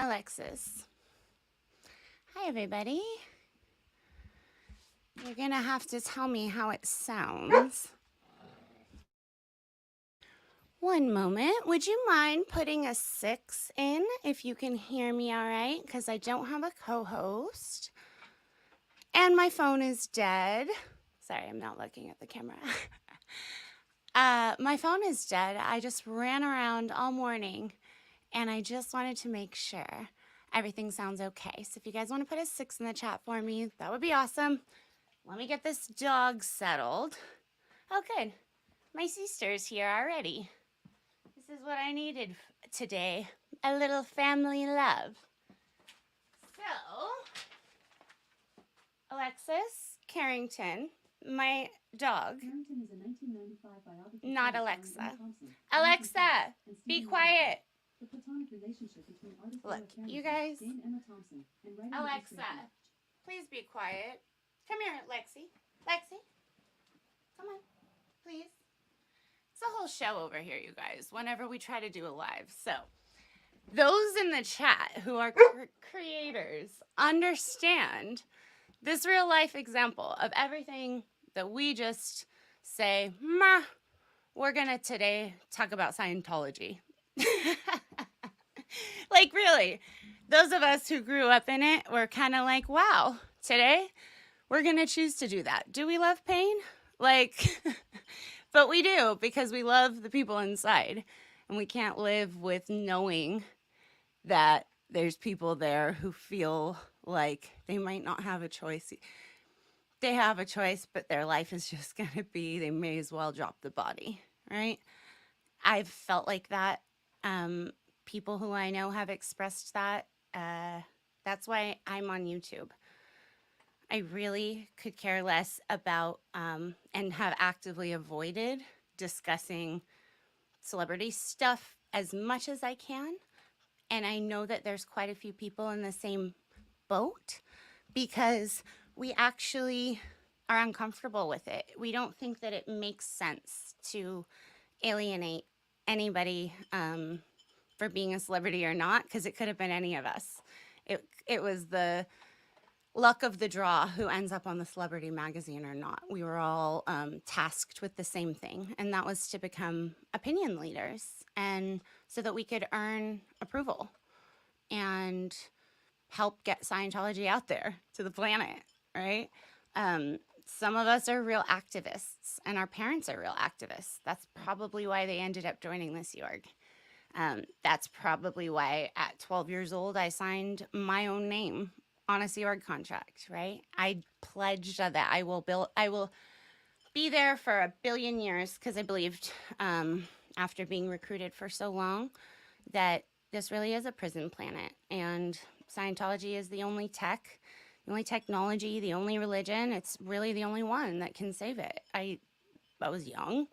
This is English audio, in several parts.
Alexis. Hi, everybody. You're gonna have to tell me how it sounds. One moment. Would you mind putting a 6 in if you can hear me all right? Because I don't have a co-host. And my phone is dead. Sorry, I'm not looking at the camera. My phone is dead. I just ran around all morning and I just wanted to make sure everything sounds okay. So if you guys want to put a 6 in the chat for me, that would be awesome. Let me get this dog settled. Oh, good. My sister's here already. This is what I needed today. A little family love. So, Alexis Carrington, my dog. Carrington is a 1995 biography. Not Alexa. Alexa, be quiet. The platonic relationship between artist Look, you guys. Dame Emma Thompson and writer Alexa, please be quiet. Come here, Lexi. Lexi, come on, please. It's a whole show over here, you guys, whenever we try to do a live. So, those in the chat who are creators understand this real life example of everything that we just say, "Meh, we're gonna today talk about Scientology." Like, really, those of us who grew up in it were kind of like, wow, today we're going to choose to do that. Do we love pain? Like, but we do, because we love the people inside, and we can't live with knowing that there's people there who feel like they might not have a choice. They have a choice, but their life is just going to be, they may as well drop the body, right? I've felt like that. People who I know have expressed that. That's why I'm on YouTube. I really could care less about and have actively avoided discussing celebrity stuff as much as I can. And I know that there's quite a few people in the same boat because we actually are uncomfortable with it. We don't think that it makes sense to alienate anybody for being a celebrity or not, because it could have been any of us. It was the luck of the draw who ends up on the celebrity magazine or not. We were all tasked with the same thing, and that was to become opinion leaders, and so that we could earn approval and help get Scientology out there to the planet, right? Some of us are real activists, and our parents are real activists. That's probably why they ended up joining the Sea Org. That's probably why at 12 years old, I signed my own name on a Sea Org contract, right? I pledged that I will be there for 1 billion years, because I believed after being recruited for so long that this really is a prison planet, and Scientology is the only technology, the only religion. It's really the only one that can save it. I was young.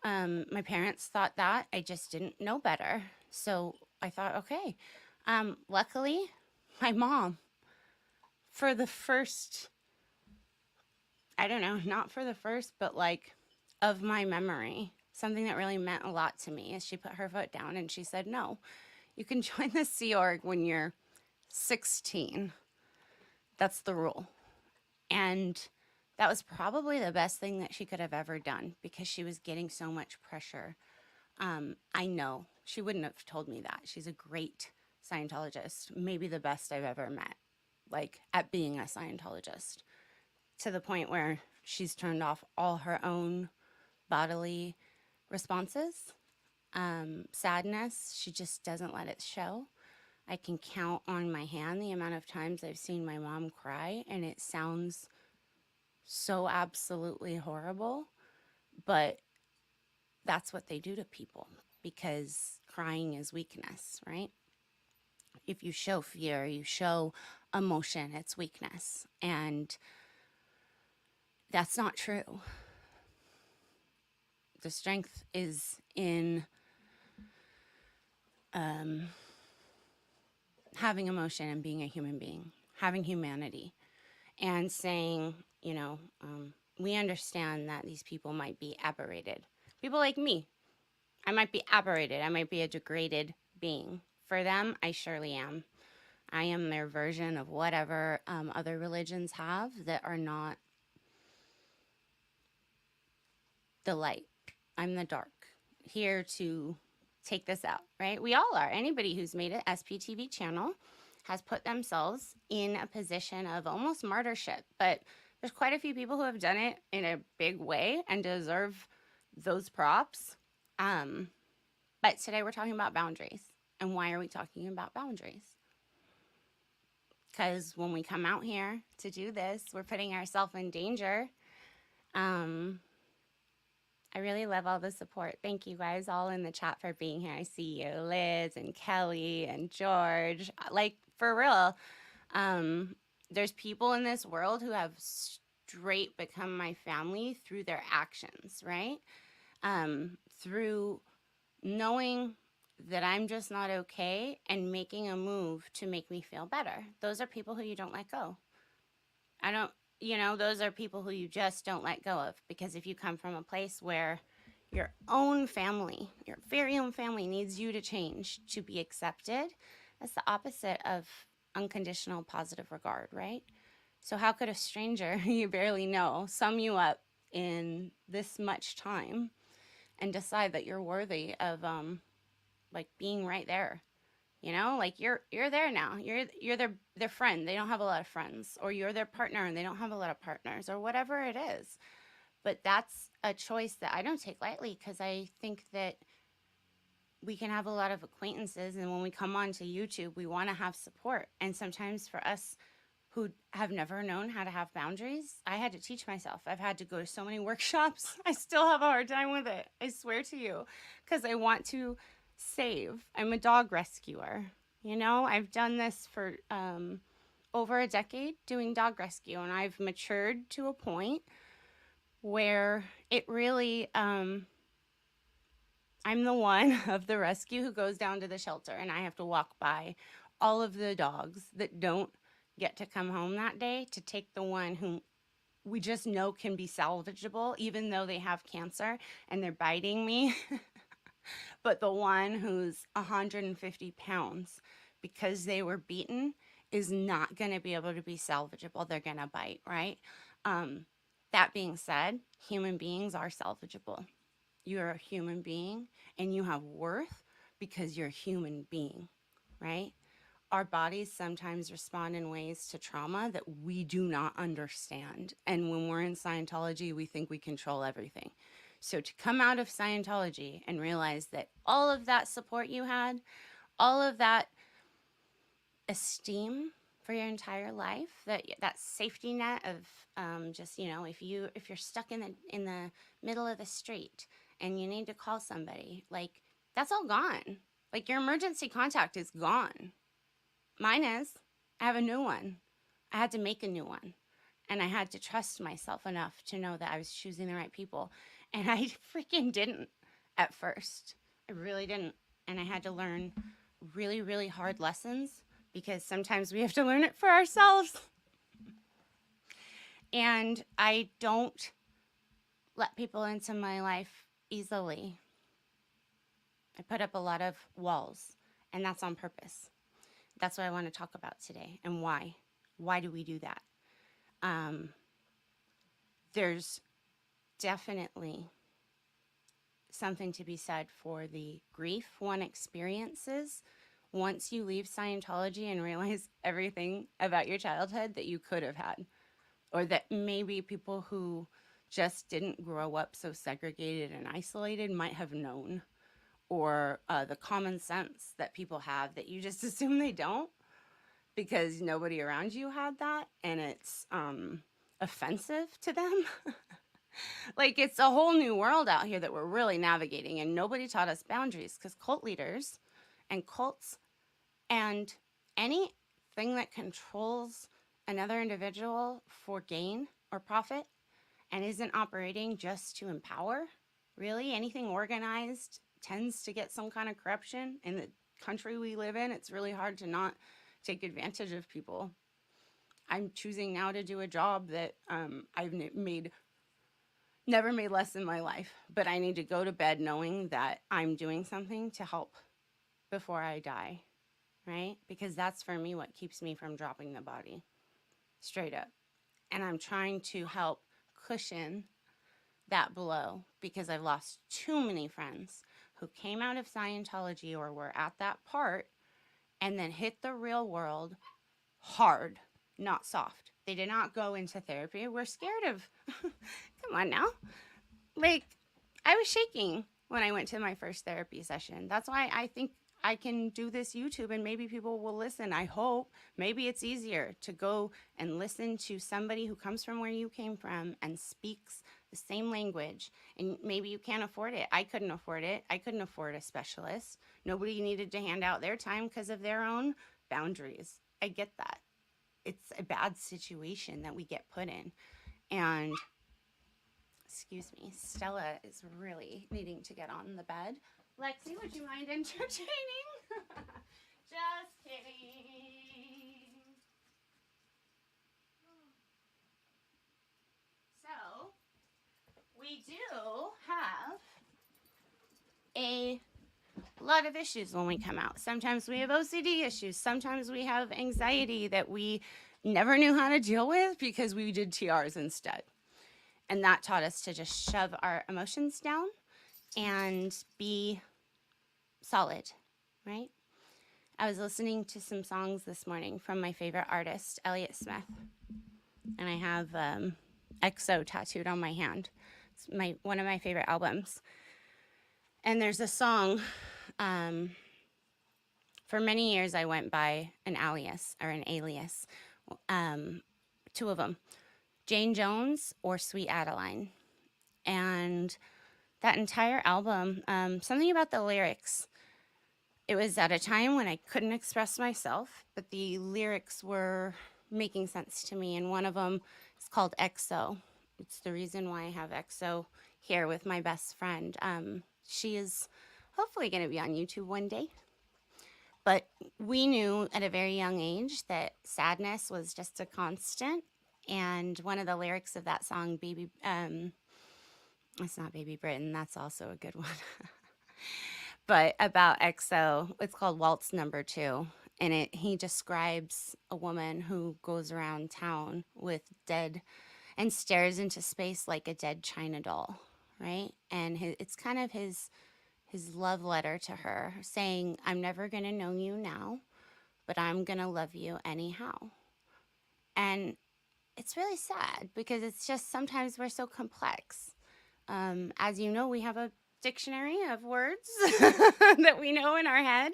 My parents thought that. I just didn't know better. So I thought, okay. Luckily, my mom, for the first, I don't know, not for the first, but like of my memory, something that really meant a lot to me is she put her foot down and she said, no, you can join the Sea Org when you're 16. That's the rule. And that was probably the best thing that she could have ever done, because she was getting so much pressure. I know she wouldn't have told me that. She's a great Scientologist, maybe the best I've ever met, like at being a Scientologist, to the point where she's turned off all her own bodily responses. Sadness, she just doesn't let it show. I can count on my hand the amount of times I've seen my mom cry, and it sounds so absolutely horrible, but that's what they do to people, because crying is weakness, right? If you show fear, you show emotion, it's weakness, and that's not true. The strength is in having emotion and being a human being, having humanity, and saying, we understand that these people might be aberrated. People like me, I might be aberrated. I might be a degraded being For them, I surely am. I am their version of whatever other religions have that are not the light. I'm the dark, here to take this out, right? We all are. Anybody who's made an SPTV channel has put themselves in a position of almost martyrship. But there's quite a few people who have done it in a big way and deserve those props. But today we're talking about boundaries. And why are we talking about boundaries? Because when we come out here to do this, we're putting ourselves in danger. I really love all the support. Thank you guys all in the chat for being here. I see you, Liz and Kelly and George. Like, for real, there's people in this world who have straight become my family through their actions, right? Through knowing that I'm just not okay and making a move to make me feel better. Those are people who you don't let go. Those are people who you just don't let go of, because if you come from a place where your own family, your very own family needs you to change to be accepted, that's the opposite of unconditional positive regard, right? So how could a stranger you barely know sum you up in this much time and decide that you're worthy of like being right there? Like you're there now. You're their friend. They don't have a lot of friends. Or you're their partner and they don't have a lot of partners, or whatever it is. But that's a choice that I don't take lightly, because I think that we can have a lot of acquaintances, and when we come onto YouTube, we want to have support. And sometimes for us who have never known how to have boundaries, I had to teach myself. I've had to go to so many workshops. I still have a hard time with it. I swear to you, because I want to save. I'm a dog rescuer. I've done this for over a decade, doing dog rescue, and I've matured to a point where it really, I'm the one of the rescue who goes down to the shelter, and I have to walk by all of the dogs that don't get to come home that day to take the one who we just know can be salvageable, even though they have cancer and they're biting me. But the one who's 150 pounds, because they were beaten, is not going to be able to be salvageable. They're going to bite, right? That being said, human beings are salvageable. You're a human being and you have worth because you're a human being, right? Our bodies sometimes respond in ways to trauma that we do not understand. And when we're in Scientology, we think we control everything. So to come out of Scientology and realize that all of that support you had, all of that esteem for your entire life, that safety net of just, if you're stuck in the middle of the street and you need to call somebody, like, that's all gone. Like, your emergency contact is gone. Mine is. I have a new one. I had to make a new one. And I had to trust myself enough to know that I was choosing the right people. And I freaking didn't at first. I really didn't. And I had to learn really, really hard lessons, because sometimes we have to learn it for ourselves. And I don't let people into my life easily. I put up a lot of walls, and that's on purpose. That's what I want to talk about today, and why. Why do we do that? There's definitely something to be said for the grief one experiences once you leave Scientology and realize everything about your childhood that you could have had, or that maybe people who just didn't grow up so segregated and isolated might have known, or the common sense that people have that you just assume they don't because nobody around you had that, and it's offensive to them. Like, it's a whole new world out here that we're really navigating, and nobody taught us boundaries, because cult leaders and cults and anything that controls another individual for gain or profit and isn't operating just to empower, really, anything organized tends to get some kind of corruption. In the country we live in, it's really hard to not take advantage of people. I'm choosing now to do a job that I've never made less in my life, but I need to go to bed knowing that I'm doing something to help before I die. right? Because that's for me what keeps me from dropping the body straight up. And I'm trying to help cushion that blow because I've lost too many friends who came out of Scientology or were at that part and then hit the real world hard, not soft. They did not go into therapy. We're scared of, come on now. Like, I was shaking when I went to my first therapy session. That's why I think I can do this YouTube and maybe people will listen. I hope maybe it's easier to go and listen to somebody who comes from where you came from and speaks the same language. And maybe you can't afford it. I couldn't afford it. I couldn't afford a specialist. Nobody needed to hand out their time because of their own boundaries. I get that. It's a bad situation that we get put in. And excuse me, Stella is really needing to get on the bed. Lexi, would you mind entertaining? Just kidding. So, we do have a lot of issues when we come out. Sometimes we have OCD issues. Sometimes we have anxiety that we never knew how to deal with because we did TRs instead. And that taught us to just shove our emotions down and be solid, right? I was listening to some songs this morning from my favorite artist, Elliott Smith. And I have EXO tattooed on my hand. It's one of my favorite albums. And there's a song, for many years I went by an alias. Two of them, Jane Jones or Sweet Adeline. And that entire album, something about the lyrics, it was at a time when I couldn't express myself, but the lyrics were making sense to me. And one of them is called EXO. It's the reason why I have EXO here with my best friend. She is hopefully going to be on YouTube one day. But we knew at a very young age that sadness was just a constant. And one of the lyrics of that song, it's not Baby Britain, that's also a good one. But about EXO, it's called Waltz Number 2. And he describes a woman who goes around town with dead and stares into space like a dead China doll, right? And it's kind of his love letter to her, saying, I'm never going to know you now, but I'm going to love you anyhow. And it's really sad because it's just sometimes we're so complex. As you know, we have a dictionary of words that we know in our head,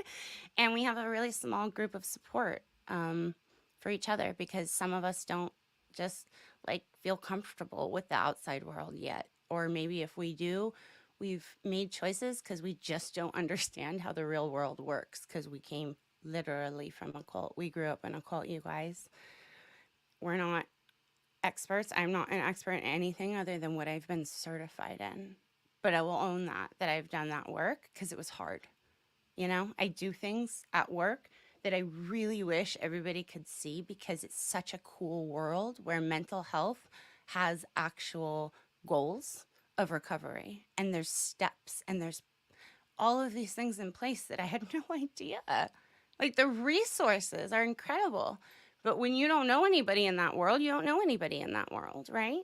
and we have a really small group of support for each other because some of us don't just like feel comfortable with the outside world yet. Or maybe if we do, we've made choices because we just don't understand how the real world works because we came literally from a cult. We grew up in a cult, you guys. We're not experts. I'm not an expert in anything other than what I've been certified in. But I will own that I've done that work because it was hard. You know, I do things at work that I really wish everybody could see because it's such a cool world where mental health has actual goals of recovery. And there's steps and there's all of these things in place that I had no idea. Like the resources are incredible. But when you don't know anybody in that world, you don't know anybody in that world, right?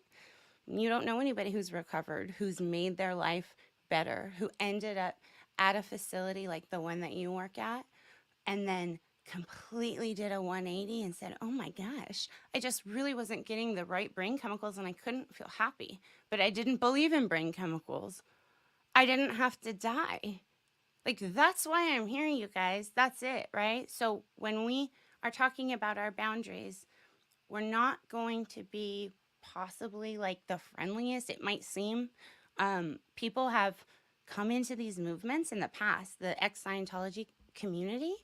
You don't know anybody who's recovered, who's made their life better, who ended up at a facility like the one that you work at, and then completely did a 180 and said, oh my gosh, I just really wasn't getting the right brain chemicals and I couldn't feel happy. But I didn't believe in brain chemicals. I didn't have to die. Like, that's why I'm here, you guys. That's it, right? So when we are talking about our boundaries, we're not going to be possibly like the friendliest it might seem. People have come into these movements in the past, the ex-Scientology community,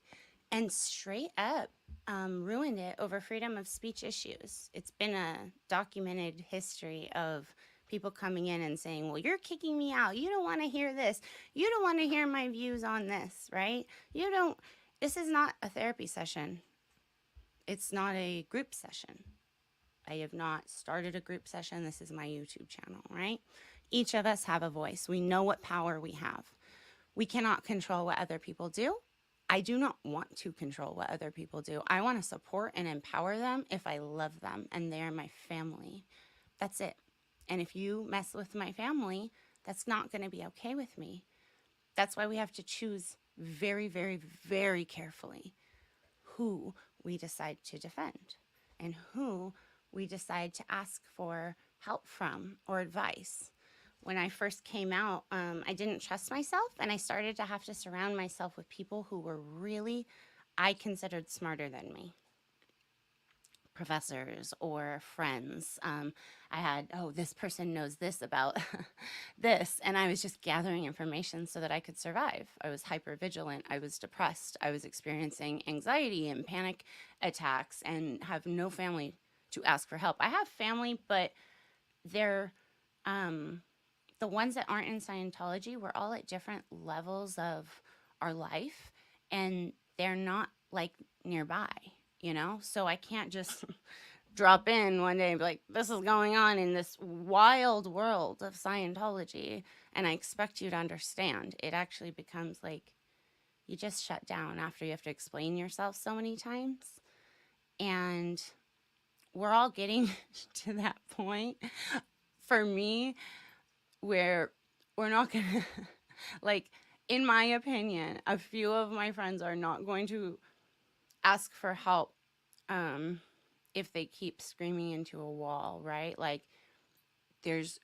and straight up ruined it over freedom of speech issues. It's been a documented history of people coming in and saying, well, you're kicking me out. You don't want to hear this. You don't want to hear my views on this, right? This is not a therapy session. It's not a group session. I have not started a group session. This is my YouTube channel, right? Each of us have a voice. We know what power we have. We cannot control what other people do. I do not want to control what other people do. I want to support and empower them if I love them and they're my family. That's it. And if you mess with my family, that's not going to be okay with me. That's why we have to choose very, very, very carefully who we decide to defend and who we decide to ask for help from or advice. When I first came out, I didn't trust myself, and I started to have to surround myself with people who were really, I considered smarter than me, professors or friends. I had, oh, this person knows this about this. And I was just gathering information so that I could survive. I was hyper vigilant. I was depressed. I was experiencing anxiety and panic attacks and have no family to ask for help. I have family, but they're the ones that aren't in Scientology. We're all at different levels of our life, and they're not like nearby, you know? So I can't just drop in one day and be like, this is going on in this wild world of Scientology. And I expect you to understand. It actually becomes like you just shut down after you have to explain yourself so many times. And we're all getting to that point. For me, where we're not gonna like, in my opinion, a few of my friends are not going to ask for help if they keep screaming into a wall, right? Like, there's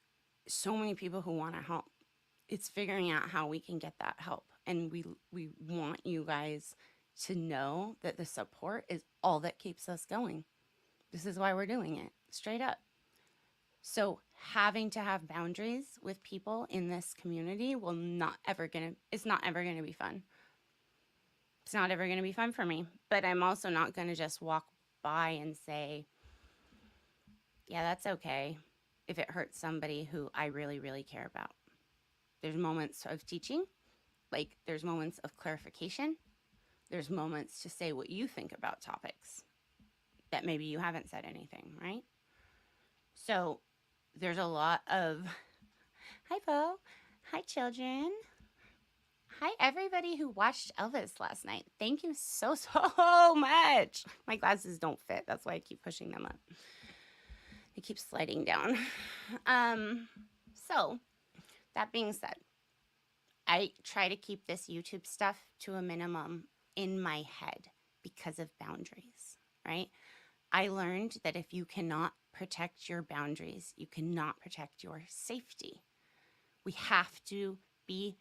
so many people who want to help. It's figuring out how we can get that help, and we want you guys to know that the support is all that keeps us going. This is why we're doing it, straight up. So having to have boundaries with people in this community it's not ever gonna be fun. It's not ever gonna be fun for me. But I'm also not gonna just walk by and say, yeah, that's okay if it hurts somebody who I really, really care about. There's moments of teaching, like there's moments of clarification. There's moments to say what you think about topics that maybe you haven't said anything, right? So there's a lot of, hi, Bo. Hi, children. Hi, everybody who watched Elvis last night. Thank you so, so much. My glasses don't fit. That's why I keep pushing them up. They keep sliding down. So, that being said, I try to keep this YouTube stuff to a minimum in my head because of boundaries, right? I learned that if you cannot protect your boundaries, you cannot protect your safety. We have to be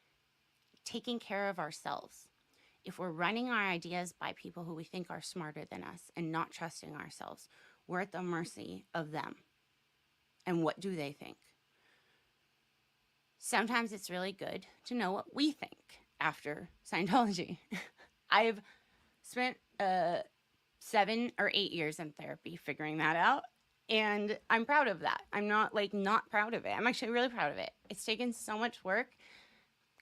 taking care of ourselves. If we're running our ideas by people who we think are smarter than us and not trusting ourselves, we're at the mercy of them. And what do they think? Sometimes it's really good to know what we think after Scientology. I've spent 7 or 8 years in therapy figuring that out. And I'm proud of that. I'm not not proud of it. I'm actually really proud of it. It's taken so much work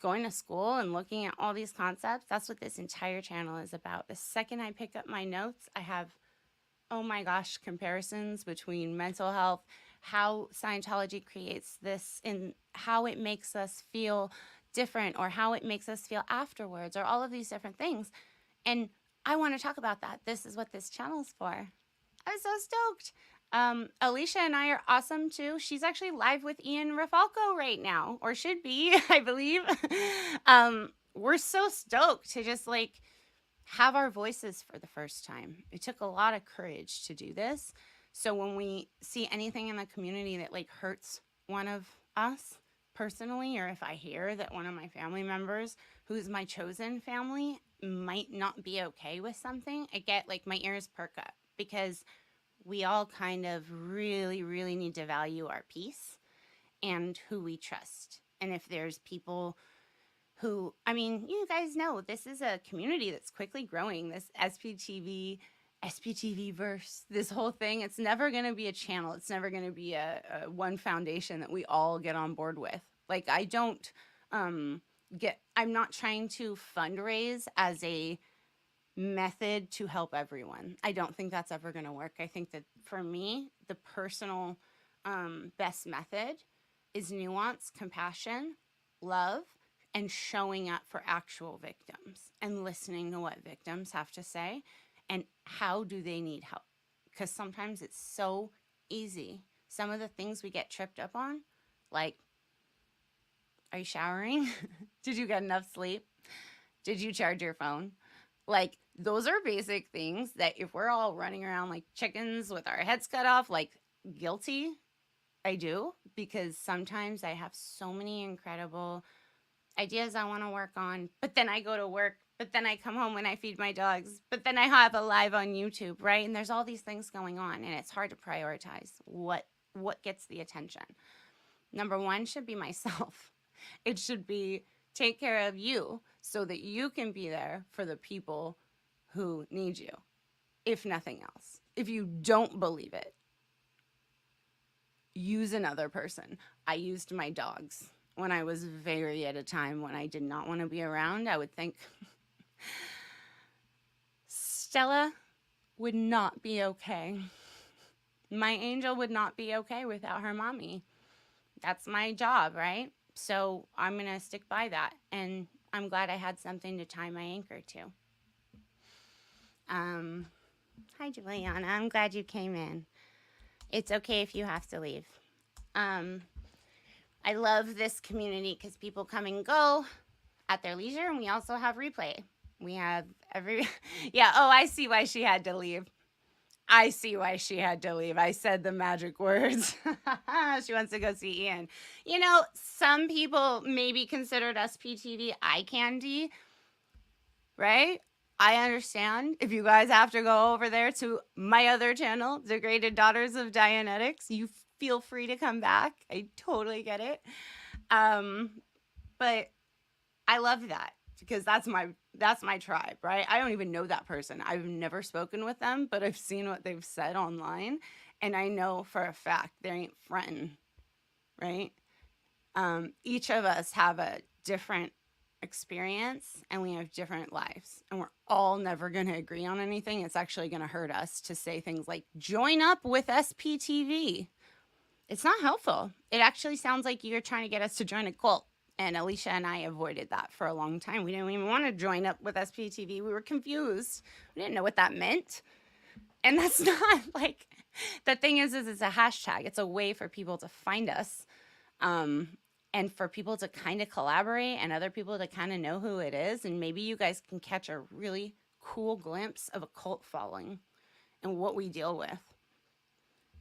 going to school and looking at all these concepts. That's what this entire channel is about. The second I pick up my notes, I have, oh my gosh, comparisons between mental health, how Scientology creates this, and how it makes us feel different, or how it makes us feel afterwards, or all of these different things. And I want to talk about that. This is what this channel's for. I'm so stoked. Alicia and I are awesome too. She's actually live with Ian Rafalco right now, or should be, I believe. We're so stoked to just have our voices for the first time. It took a lot of courage to do this. So when we see anything in the community that hurts one of us personally, or if I hear that one of my family members, who's my chosen family, might not be okay with something, I get my ears perk up, because we all kind of really, really need to value our peace and who we trust. And if there's people who, I mean, you guys know, this is a community that's quickly growing, this SPTV verse, this whole thing. It's never going to be a channel. It's never going to be a one foundation that we all get on board with. I don't I'm not trying to fundraise as a method to help everyone. I don't think that's ever going to work. I think that for me, the personal best method is nuance, compassion, love, and showing up for actual victims and listening to what victims have to say and how do they need help. Because sometimes it's so easy. Some of the things we get tripped up on, like, are you showering? Did you get enough sleep? Did you charge your phone? Like, those are basic things that if we're all running around like chickens with our heads cut off, like, guilty, I do, because sometimes I have so many incredible ideas I want to work on, but then I go to work, but then I come home and I feed my dogs, but then I have a live on YouTube, right? And there's all these things going on, and it's hard to prioritize what gets the attention. Number one should be myself. It should be take care of you so that you can be there for the people who need you, if nothing else. If you don't believe it, use another person. I used my dogs when I was very at a time when I did not want to be around. I would think Stella would not be okay. My angel would not be okay without her mommy. That's my job, right? So I'm going to stick by that. And I'm glad I had something to tie my anchor to. Hi, Juliana. I'm glad you came in. It's okay if you have to leave. I love this community because people come and go at their leisure, and we also have replay. We have yeah, oh, I see why she had to leave. I see why she had to leave. I said the magic words. She wants to go see Ian. You know, some people maybe considered SPTV eye candy, right? I understand. If you guys have to go over there to my other channel, Degraded Daughters of Dianetics, you feel free to come back. I totally get it. But I love that because that's my tribe, right? I don't even know that person. I've never spoken with them, but I've seen what they've said online, and I know for a fact they ain't frontin', right? Each of us have a different experience, and we have different lives, and we're all never going to agree on anything. It's actually going to hurt us to say things like join up with SPTV. It's not helpful. It actually sounds like you're trying to get us to join a cult. And Alicia and I avoided that for a long time. We didn't even want to join up with SPTV. We were confused. We didn't know what that meant. And that's not like, the thing is it's a hashtag. It's a way for people to find us, and for people to kind of collaborate and other people to kind of know who it is. And maybe you guys can catch a really cool glimpse of a cult following and what we deal with.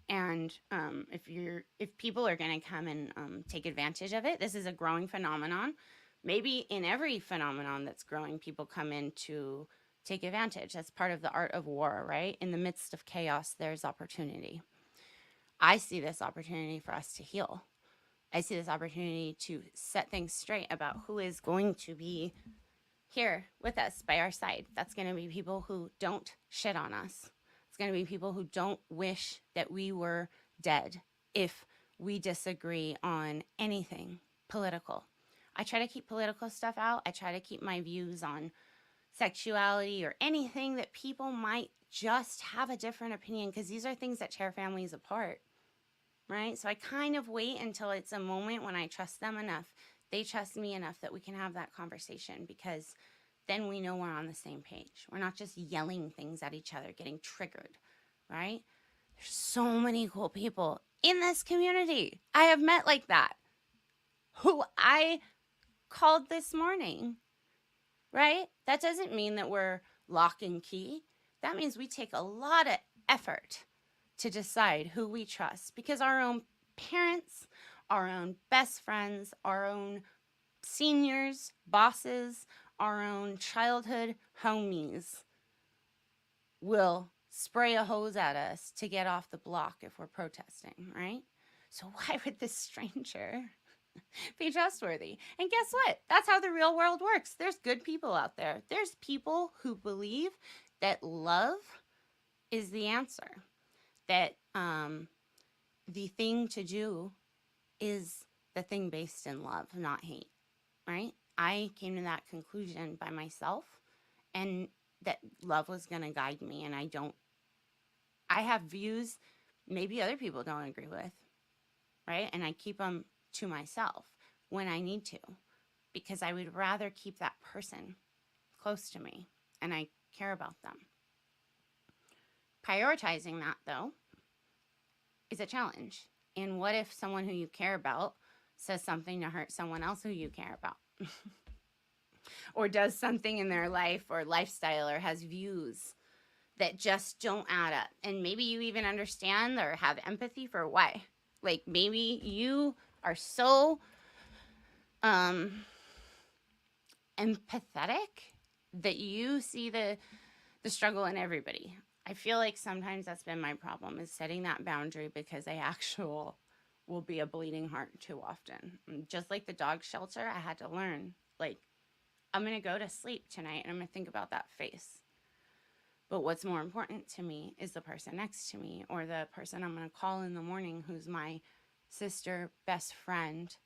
And if people are going to come and take advantage of it, this is a growing phenomenon. Maybe in every phenomenon that's growing, people come in to take advantage. That's part of the art of war, right? In the midst of chaos, there's opportunity. I see this opportunity for us to heal. I see this opportunity to set things straight about who is going to be here with us by our side. That's going to be people who don't shit on us. It's going to be people who don't wish that we were dead if we disagree on anything political. I try to keep political stuff out. I try to keep my views on sexuality or anything that people might just have a different opinion, because these are things that tear families apart, right? So I kind of wait until it's a moment when I trust them enough, they trust me enough that we can have that conversation, because then we know we're on the same page. We're not just yelling things at each other, getting triggered, right? There's so many cool people in this community I have met like that, who I called this morning, right? That doesn't mean that we're lock and key. That means we take a lot of effort to decide who we trust, because our own parents, our own best friends, our own seniors, bosses, our own childhood homies will spray a hose at us to get off the block if we're protesting, right? So why would this stranger be trustworthy? And guess what? That's how the real world works. There's good people out there. There's people who believe that love is the answer, that the thing to do is the thing based in love, not hate, right? I came to that conclusion by myself, and that love was going to guide me. And I have views maybe other people don't agree with, right? And I keep them to myself when I need to. because I would rather keep that person close to me and I care about them. Prioritizing that, though, is a challenge. And what if someone who you care about says something to hurt someone else who you care about? Or does something in their life or lifestyle or has views that just don't add up? And maybe you even understand or have empathy for why. Like maybe you are so empathetic that you see the struggle in everybody. I feel like sometimes that's been my problem, is setting that boundary, because I actually will be a bleeding heart too often. Just like the dog shelter, I had to learn, like, I'm going to go to sleep tonight and I'm going to think about that face. But what's more important to me is the person next to me, or the person I'm going to call in the morning who's my sister, best friend,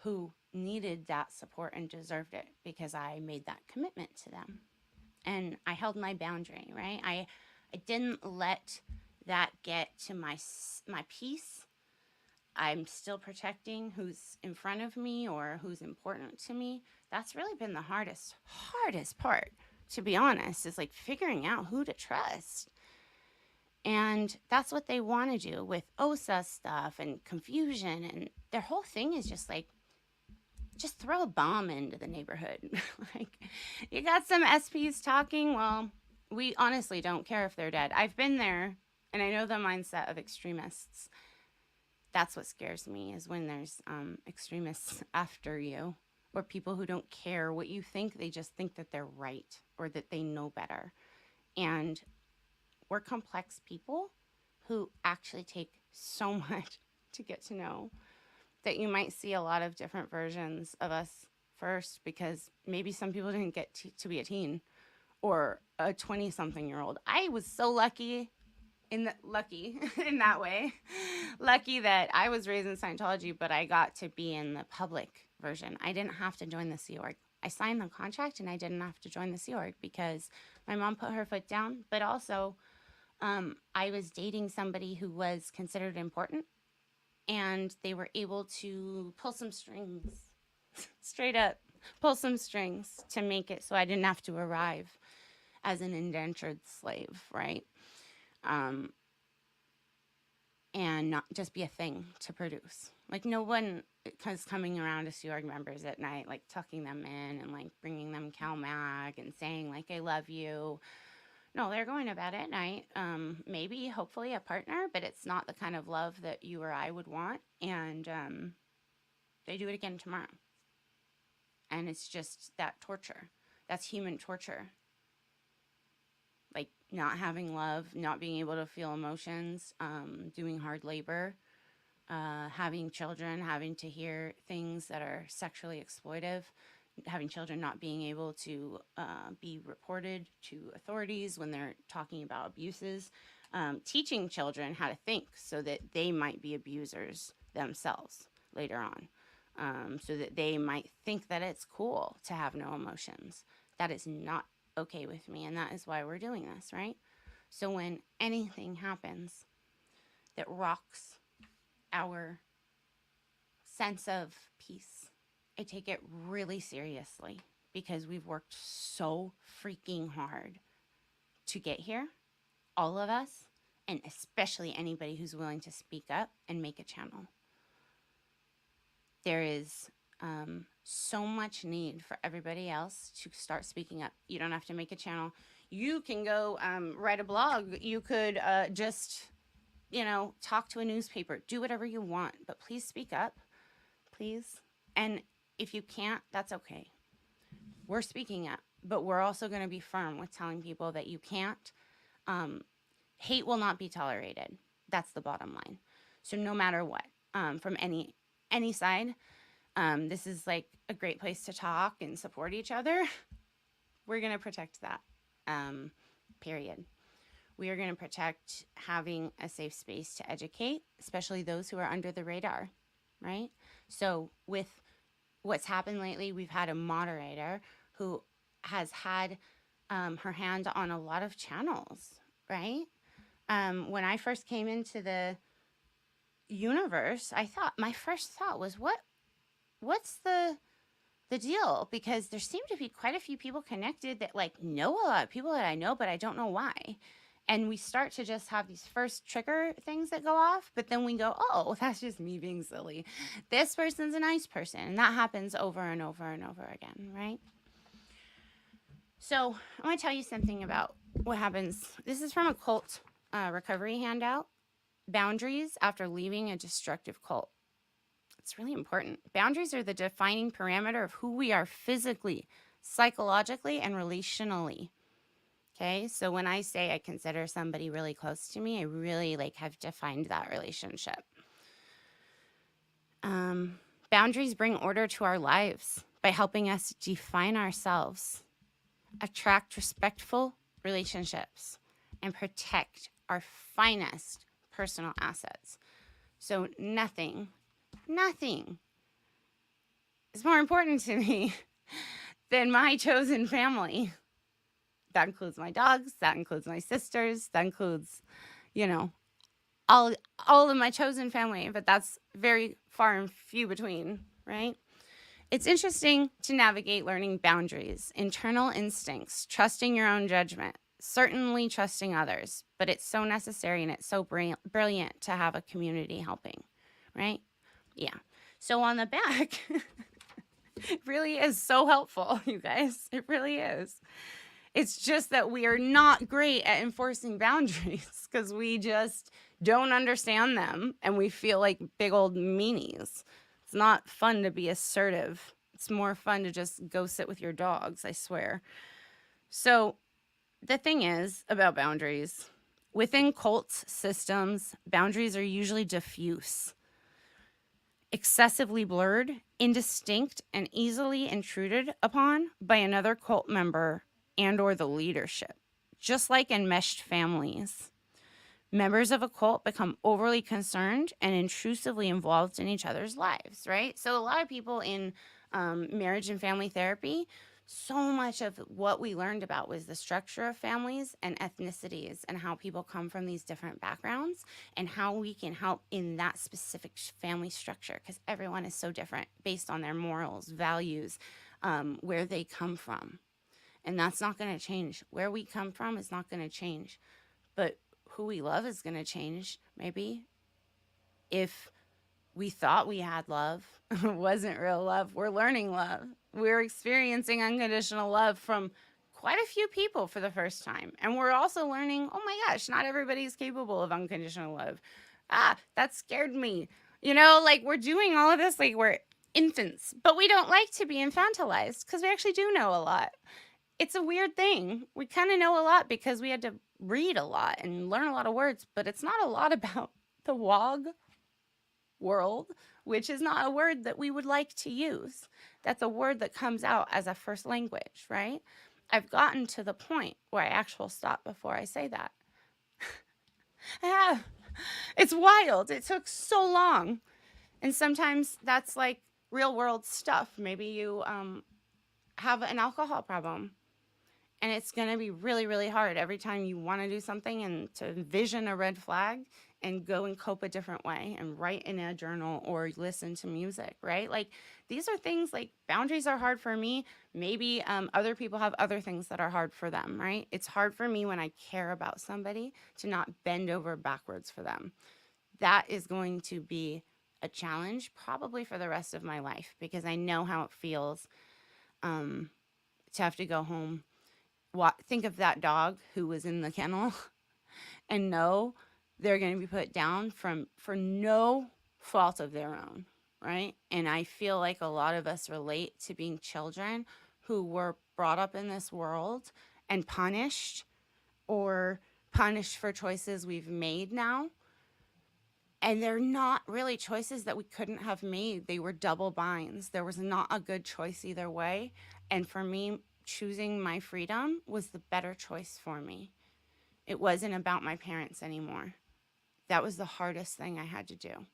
who needed that support and deserved it because I made that commitment to them. And I held my boundary, right? I didn't let that get to my peace. I'm still protecting who's in front of me or who's important to me. That's really been the hardest part, to be honest, is like figuring out who to trust. And that's what they want to do with OSA stuff and confusion. And their whole thing is just like, just throw a bomb into the neighborhood. Like, you got some SPs talking. Well, we honestly don't care if they're dead. I've been there, and I know the mindset of extremists. That's what scares me, is when there's extremists after you, or people who don't care what you think. They just think that they're right or that they know better. And we're complex people who actually take so much to get to know, that you might see a lot of different versions of us first, because maybe some people didn't get to be a teen or a 20-something-year-old. I was so lucky in that way. Lucky that I was raised in Scientology, but I got to be in the public version. I didn't have to join the Sea Org. I signed the contract and I didn't have to join the Sea Org because my mom put her foot down, but also I was dating somebody who was considered important, and they were able to pull some strings, straight up pull some strings to make it so I didn't have to arrive as an indentured slave, right? And not just be a thing to produce. Like, no one was coming around to Sea Org members at night, like tucking them in and like bringing them CalMag and saying like, I love you. No, they're going to bed at night. Maybe, hopefully, a partner, but it's not the kind of love that you or I would want. And they do it again tomorrow. And it's just that torture. That's human torture. Like not having love, not being able to feel emotions, doing hard labor, having children, having to hear things that are sexually exploitive, having children not being able to be reported to authorities when they're talking about abuses, teaching children how to think so that they might be abusers themselves later on, so that they might think that it's cool to have no emotions. That is not okay with me, and that is why we're doing this, right? So when anything happens that rocks our sense of peace, I take it really seriously, because we've worked so freaking hard to get here, all of us, and especially anybody who's willing to speak up and make a channel. There is so much need for everybody else to start speaking up. You don't have to make a channel. You can go write a blog. You could just, talk to a newspaper. Do whatever you want, but please speak up, please. And if you can't, that's okay. We're speaking up, but we're also going to be firm with telling people that you can't. Hate will not be tolerated. That's the bottom line. So no matter what, from any side, this is like a great place to talk and support each other. We're going to protect that, period. We are going to protect having a safe space to educate, especially those who are under the radar, right? So with what's happened lately, we've had a moderator who has had her hand on a lot of channels, right? When I first came into the universe, my first thought was, what's the the deal because there seem to be quite a few people connected that like know a lot of people that I know, but I don't know why. And we start to just have these first trigger things that go off, but then we go, oh, that's just me being silly. This person's a nice person. And that happens over and over and over again, right? So I want to tell you something about what happens. This is from a cult recovery handout. Boundaries after leaving a destructive cult. It's really important. Boundaries are the defining parameter of who we are physically, psychologically, and relationally. Okay, so when I say I consider somebody really close to me, I really like have defined that relationship. Boundaries bring order to our lives by helping us define ourselves, attract respectful relationships, and protect our finest personal assets. So nothing is more important to me than my chosen family. That includes my dogs, that includes my sisters, that includes, you know, all of my chosen family, but that's very far and few between, right? It's interesting to navigate learning boundaries, internal instincts, trusting your own judgment, certainly trusting others, but it's so necessary and it's so brilliant to have a community helping, right? Yeah. So on the back, it really is so helpful, you guys. It really is. It's just that we are not great at enforcing boundaries because we just don't understand them and we feel like big old meanies. It's not fun to be assertive. It's more fun to just go sit with your dogs, I swear. So the thing is about boundaries, within cult systems, boundaries are usually diffuse, excessively blurred, indistinct, and easily intruded upon by another cult member and or the leadership. Just like enmeshed families, members of a cult become overly concerned and intrusively involved in each other's lives, right? So a lot of people in marriage and family therapy, so much of what we learned about was the structure of families and ethnicities and how people come from these different backgrounds and how we can help in that specific family structure because everyone is so different based on their morals, values, where they come from. And that's not going to change. Where we come from is not going to change. But who we love is going to change, maybe. If we thought we had love, wasn't real love, we're learning love. We're experiencing unconditional love from quite a few people for the first time. And we're also learning, oh my gosh, not everybody's capable of unconditional love. That scared me. You know, like we're doing all of this like we're infants, but we don't like to be infantilized because we actually do know a lot. It's a weird thing. We kind of know a lot because we had to read a lot and learn a lot of words, but it's not a lot about the WOG world, which is not a word that we would like to use. That's a word that comes out as a first language, right? I've gotten to the point where I actually stop before I say that. I have. It's wild. It took so long. And sometimes that's like real world stuff. Maybe you have an alcohol problem. And it's going to be really, really hard every time you want to do something and to envision a red flag and go and cope a different way and write in a journal or listen to music, right? Like these are things like boundaries are hard for me. Maybe other people have other things that are hard for them, right? It's hard for me when I care about somebody to not bend over backwards for them. That is going to be a challenge probably for the rest of my life because I know how it feels to have to go home. Think of that dog who was in the kennel and know they're going to be put down for no fault of their own, right? And I feel like a lot of us relate to being children who were brought up in this world and punished or punished for choices we've made now. And they're not really choices that we couldn't have made. They were double binds. There was not a good choice either way. And for me, choosing my freedom was the better choice for me. It wasn't about my parents anymore. That was the hardest thing I had to do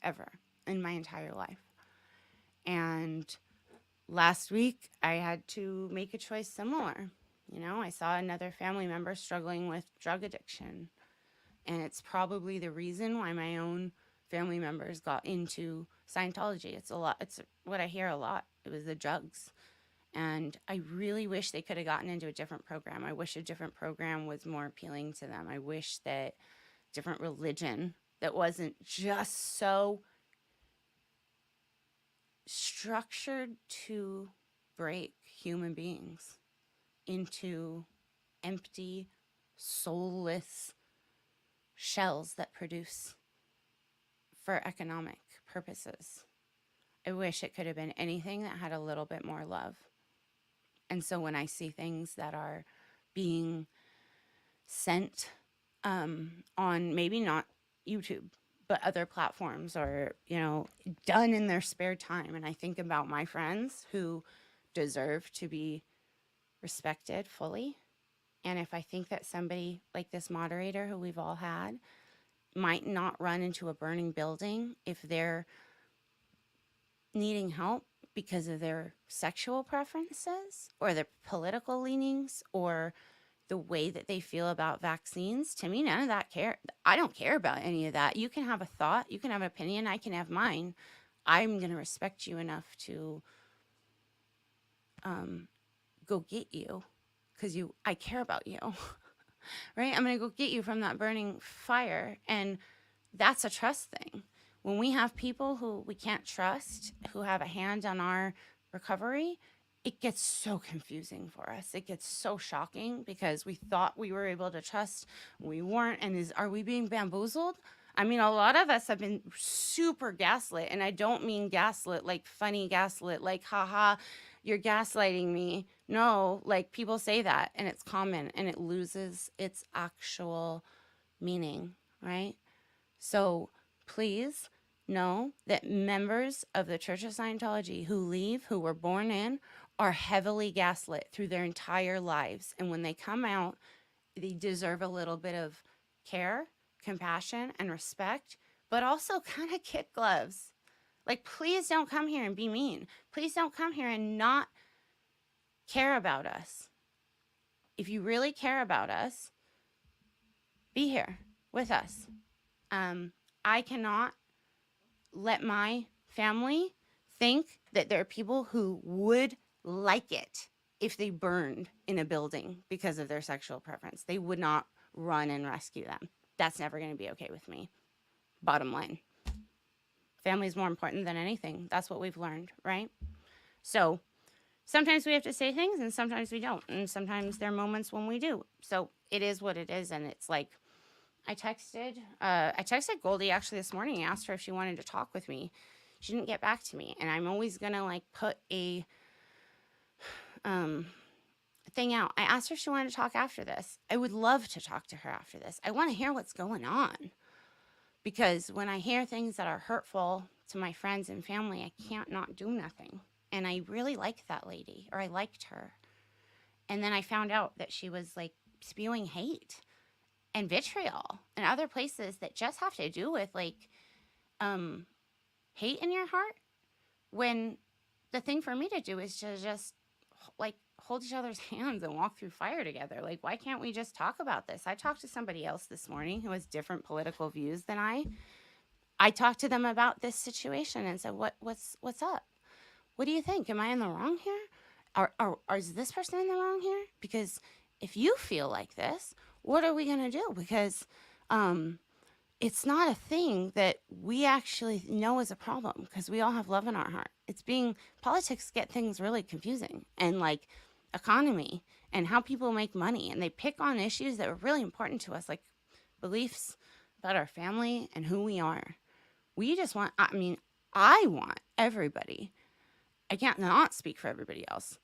ever in my entire life. And last week, I had to make a choice similar. You know, I saw another family member struggling with drug addiction. And it's probably the reason why my own family members got into Scientology. It's what I hear a lot. It was the drugs. And I really wish they could have gotten into a different program. I wish a different program was more appealing to them. I wish that different religion that wasn't just so structured to break human beings into empty, soulless shells that produce for economic purposes. I wish it could have been anything that had a little bit more love. And so when I see things that are being sent on maybe not YouTube, but other platforms, or, done in their spare time, and I think about my friends who deserve to be respected fully. And if I think that somebody like this moderator who we've all had might not run into a burning building if they're needing help because of their sexual preferences or their political leanings or the way that they feel about vaccines, to me, none of that care. I don't care about any of that. You can have a thought, you can have an opinion, I can have mine. I'm going to respect you enough to go get you because I care about you, right? I'm going to go get you from that burning fire. And that's a trust thing. When we have people who we can't trust, who have a hand on our recovery, it gets so confusing for us. It gets so shocking because we thought we were able to trust, we weren't. And are we being bamboozled? I mean, a lot of us have been super gaslit, and I don't mean gaslit like funny gaslit, like, haha, you're gaslighting me. No, like people say that, and it's common, and it loses its actual meaning, right? So please know that members of the Church of Scientology who leave, who were born in, are heavily gaslit through their entire lives. And when they come out, they deserve a little bit of care, compassion, and respect, but also kind of kid gloves. Like, please don't come here and be mean. Please don't come here and not care about us. If you really care about us, be here with us. I cannot let my family think that there are people who would like it if they burned in a building because of their sexual preference. They would not run and rescue them. That's never going to be okay with me. Bottom line. Family is more important than anything. That's what we've learned, right? So sometimes we have to say things and sometimes we don't. And sometimes there are moments when we do. So it is what it is. And it's like, I texted Goldie actually this morning, asked her if she wanted to talk with me. She didn't get back to me. And I'm always going to like put a thing out. I asked her if she wanted to talk after this. I would love to talk to her after this. I want to hear what's going on. Because when I hear things that are hurtful to my friends and family, I can't not do nothing. And I really liked that lady, or I liked her. And then I found out that she was like spewing hate and vitriol and other places that just have to do with like hate in your heart, when the thing for me to do is to just like hold each other's hands and walk through fire together. Like, why can't we just talk about this? I talked to somebody else this morning who has different political views than I talked to them about this situation and said, what's up? What do you think? Am I in the wrong here? Or is this person in the wrong here? Because if you feel like this, what are we going to do? Because it's not a thing that we actually know is a problem, because we all have love in our heart. Politics get things really confusing, and like economy and how people make money. And they pick on issues that are really important to us, like beliefs about our family and who we are. We just want, I want everybody. I can't not speak for everybody else.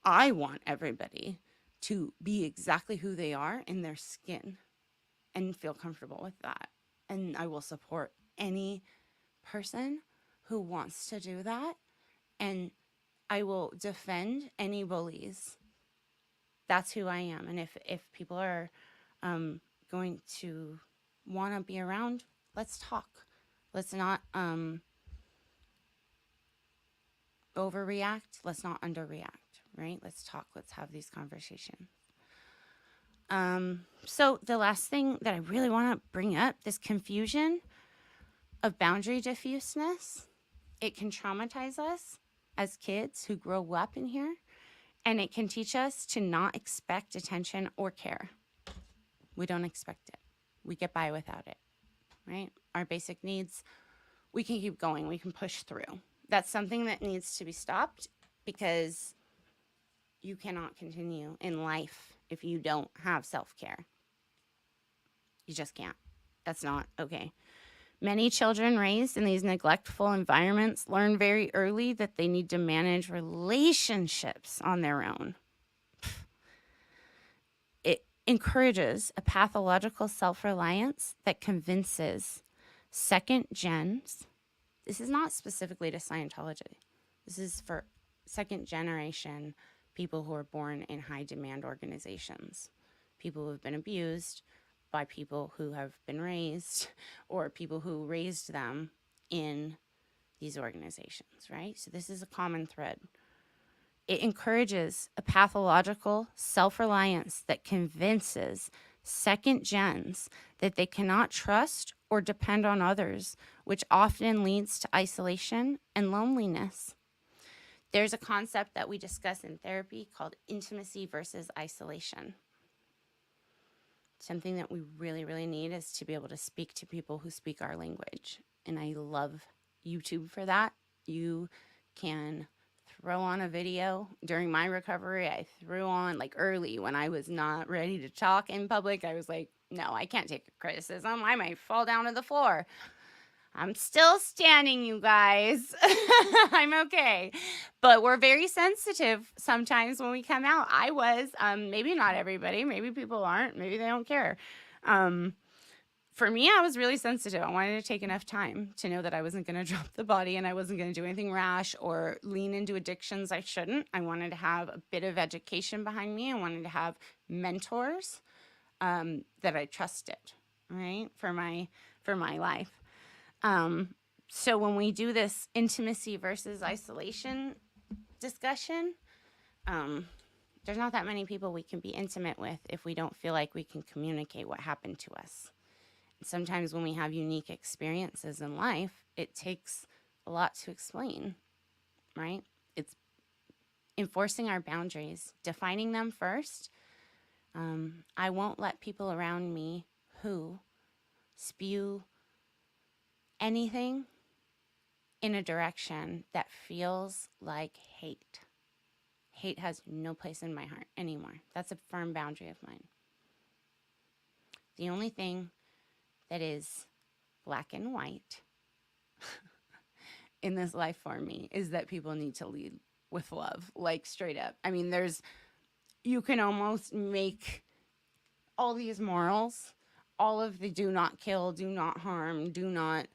I want everybody to be exactly who they are in their skin and feel comfortable with that. And I will support any person who wants to do that. And I will defend any bullies. That's who I am. And if people are going to want to be around, let's talk. Let's not overreact. Let's not underreact, right? Let's talk. Let's have these conversations. So the last thing that I really want to bring up, this confusion of boundary diffuseness, it can traumatize us as kids who grow up in here, and it can teach us to not expect attention or care. We don't expect it. We get by without it, right? Our basic needs, we can keep going, we can push through. That's something that needs to be stopped because you cannot continue in life if you don't have self care. You just can't. That's not okay. Many children raised in these neglectful environments learn very early that they need to manage relationships on their own. It encourages a pathological self reliance that convinces second gens. This is not specifically to Scientology, this is for second generation people who are born in high demand organizations, people who have been abused by people who have been raised or people who raised them in these organizations, right? So this is a common thread. It encourages a pathological self-reliance that convinces second gens that they cannot trust or depend on others, which often leads to isolation and loneliness. There's a concept that we discuss in therapy called intimacy versus isolation. Something that we really, really need is to be able to speak to people who speak our language. And I love YouTube for that. You can throw on a video. During my recovery, I threw on, like early when I was not ready to talk in public, I was like, no, I can't take criticism. I might fall down to the floor. I'm still standing, you guys. I'm okay. But we're very sensitive sometimes when we come out. I was, maybe not everybody, maybe people aren't, maybe they don't care. For me, I was really sensitive. I wanted to take enough time to know that I wasn't going to drop the body and I wasn't going to do anything rash or lean into addictions I shouldn't. I wanted to have a bit of education behind me. I wanted to have mentors that I trusted, right, for my life. So when we do this intimacy versus isolation discussion, there's not that many people we can be intimate with if we don't feel like we can communicate what happened to us. Sometimes when we have unique experiences in life, it takes a lot to explain, right? It's enforcing our boundaries, defining them first. I won't let people around me who spew anything in a direction that feels like hate. Hate has no place in my heart anymore. That's a firm boundary of mine. The only thing that is black and white in this life for me is that people need to lead with love, like straight up. I mean, you can almost make all these morals, all of the do not kill, do not harm, do not